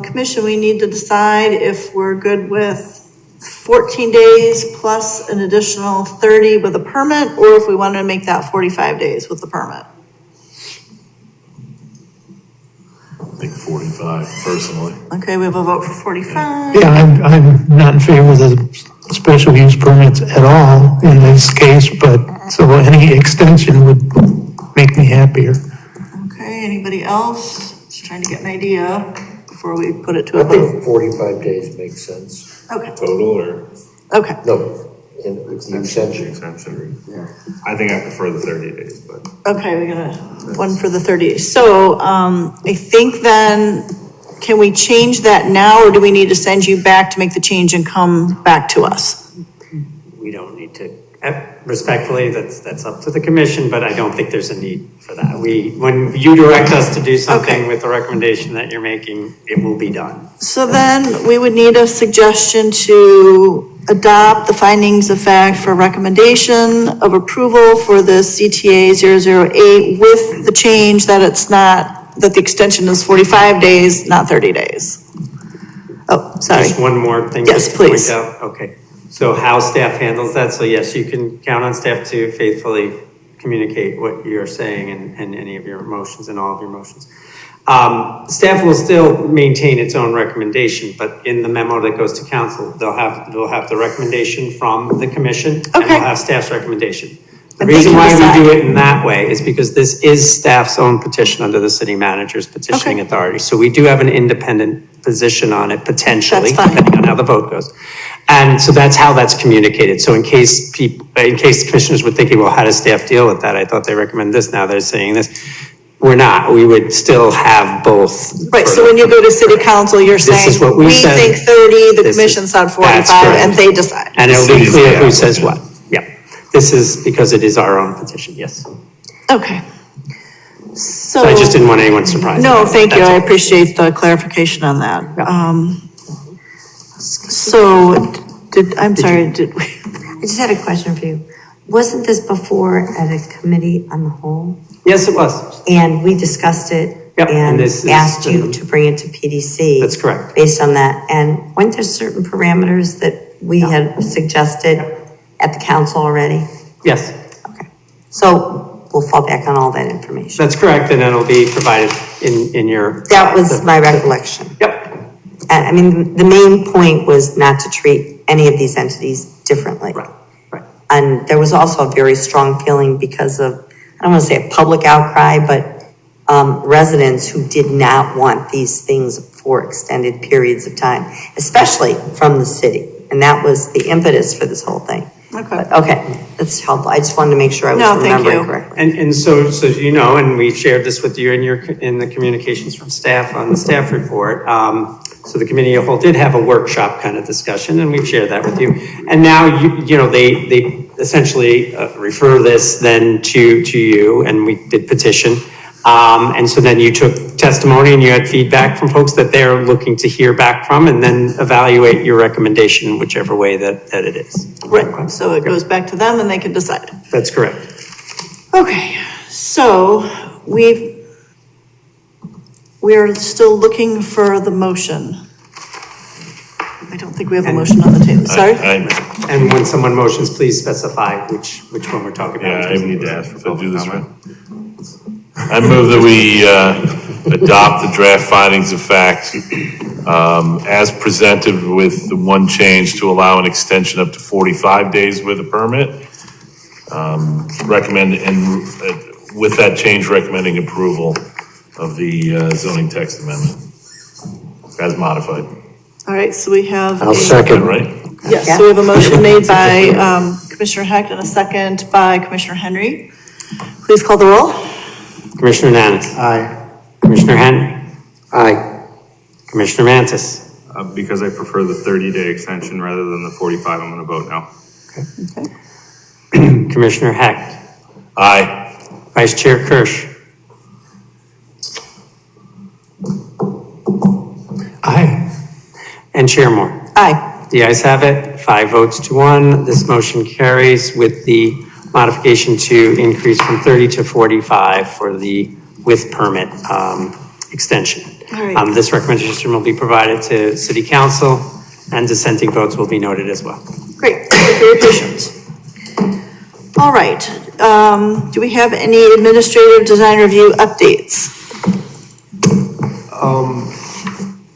commission, we need to decide if we're good with 14 days plus an additional 30 with a permit, or if we want to make that 45 days with the permit. I think 45 personally. Okay, we have a vote for 45. Yeah, I'm not in favor of the special use permits at all in this case, but so any extension would make me happier. Okay, anybody else? Just trying to get an idea before we put it to a I vote. think 45 days makes sense. Okay, Total or? okay. No, in the extension. Exemption. I think I prefer the 30 days, but. Okay, we got one for the 30. So, I think then, can we change that now, or do we need to send you back to make the change and come back to us? We don't need to, respectfully, that's up to the commission, but I don't think there's a need for that. When you direct us to do something Okay. with the recommendation that you're making, it will be done. So then, we would need a suggestion to adopt the findings of fact for recommendation of approval for the CTA 008 with the change that it's not, that the extension is 45 days, not 30 days. Oh, sorry. Just one more thing. Yes, just to point please. out. Okay, so how staff handles that, so yes, you can count on staff to faithfully communicate what you're saying and any of your motions and all of your motions. Staff will still maintain its own recommendation, but in the memo that goes to council, they'll have the recommendation from the commission, and Okay. they'll have staff's recommendation. The And they reason can why decide. we do it in that way is because this is staff's own petition under the city manager's petitioning Okay. authority. So we do have an independent position on it potentially, That's fine. depending on how the vote goes. And so that's how that's communicated. So in case commissioners were thinking, well, how does staff deal with that? I thought they recommend this, now they're saying this. We're not, we would still have both. Right, so when you go to city council, you're This saying, is what we said. think 30, the This is- commission said that's 45, correct. and they decide. And it'll be City's clear the who says applicant. what. Yeah, this is because it is our own petition, yes. Okay. So I just didn't want anyone surprised. No, thank you, That's I all. appreciate the clarification on that. So, I'm sorry, did we? I just had a question for you. Wasn't this before at a committee on the whole? Yes, it was. And we discussed it Yep, and and this is asked you the- to bring it to PDC. That's correct. Based on that, and weren't there certain parameters that we had suggested at the council already? Yes, So we'll fall back on all that information. that's correct, and it'll be provided in your. That was my recollection. Yep. I mean, the main point was not to treat any of these entities differently. Right. And there was also a very strong feeling because of, I don't want to say a public outcry, but residents who did not want these things for extended periods of time, especially from the city. And that was the impetus for this whole thing. Okay. Okay, that's helpful. I just wanted to make sure I was No, thank remembering you. correctly. And so as you know, and we've shared this with you in the communications from staff on the staff report. So the committee of the whole did have a workshop kind of discussion, and we've shared that with you. And now, they essentially refer this then to you, and we did petition. And so then you took testimony and you had feedback from folks that they're looking to hear back from, and then evaluate your recommendation whichever way that it is. Right, so it goes back to them and they can decide. That's correct. Okay, so we're still looking for the motion. I don't think we have a motion on the table, sorry? And when someone motions, please specify which one we're talking about. Yeah, I need to ask if I do this right. I move that we adopt the draft findings of fact as presented with the one change to allow an extension up to 45 days with a permit. Recommend, and with that change, recommending approval of the zoning text amendment as modified. All right, so we have. I'll second. Right? Yes, so we have a motion made by Commissioner Hecht and a second by Commissioner Henry. Please call the roll. Commissioner Nanis. Aye. Commissioner Henry. Aye. Commissioner Mantis. Because I prefer the 30-day extension rather than the 45, I'm going to vote no. Commissioner Hecht. Aye. Vice Chair Kirsch. Aye. And Chair Moore. Aye. The ayes have it, 5 votes to 1. This motion carries with the modification to increase from 30 to 45 for the with permit extension. All right. This recommendation will be provided to City Council, and dissenting votes will be noted as well. Great, thank you for your patience. All right, do we have any administrative design review updates?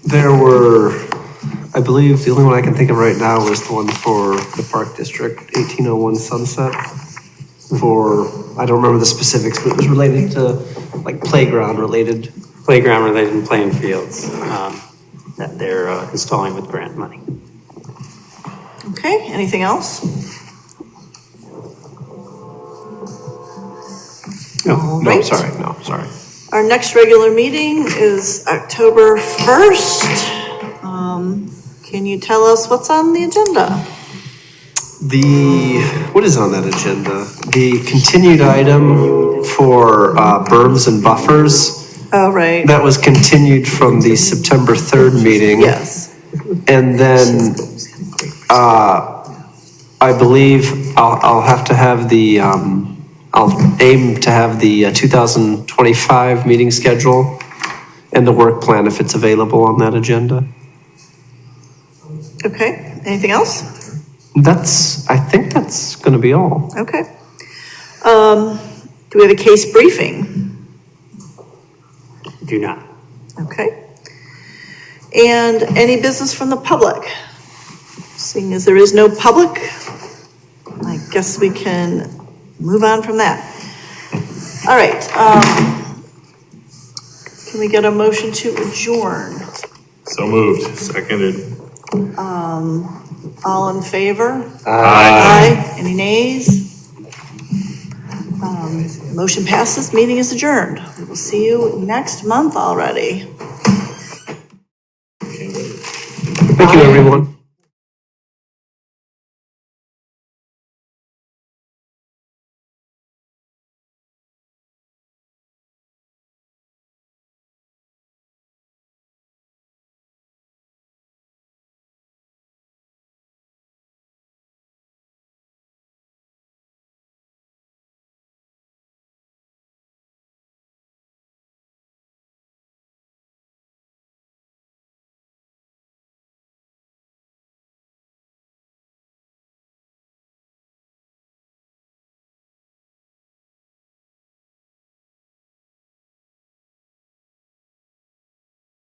There were, I believe, the only one I can think of right now was the one for the Park District, 1801 Sunset. For, I don't remember the specifics, but it was related to like playground related. Playground related and playing fields that they're installing with grant money. Okay, anything else? No, Right. sorry. Our next regular meeting is October 1st. Can you tell us what's on the agenda? What is on that agenda? The continued item for berms and buffers. Oh, right. That was continued from the September 3rd meeting. Yes. And then, I believe I'll have to have the, I'll aim to have the 2025 meeting schedule and the work plan if it's available on that agenda. Okay, anything else? I think that's gonna be all. Okay. Do we have a case briefing? Do not. Okay. And any business from the public? Seeing as there is no public, I guess we can move on from that. All right, can we get a motion to adjourn? So moved. Seconded. All in favor? Aye. Any nays? Motion passes, meeting is adjourned. We will see you next month already. Thank you, everyone.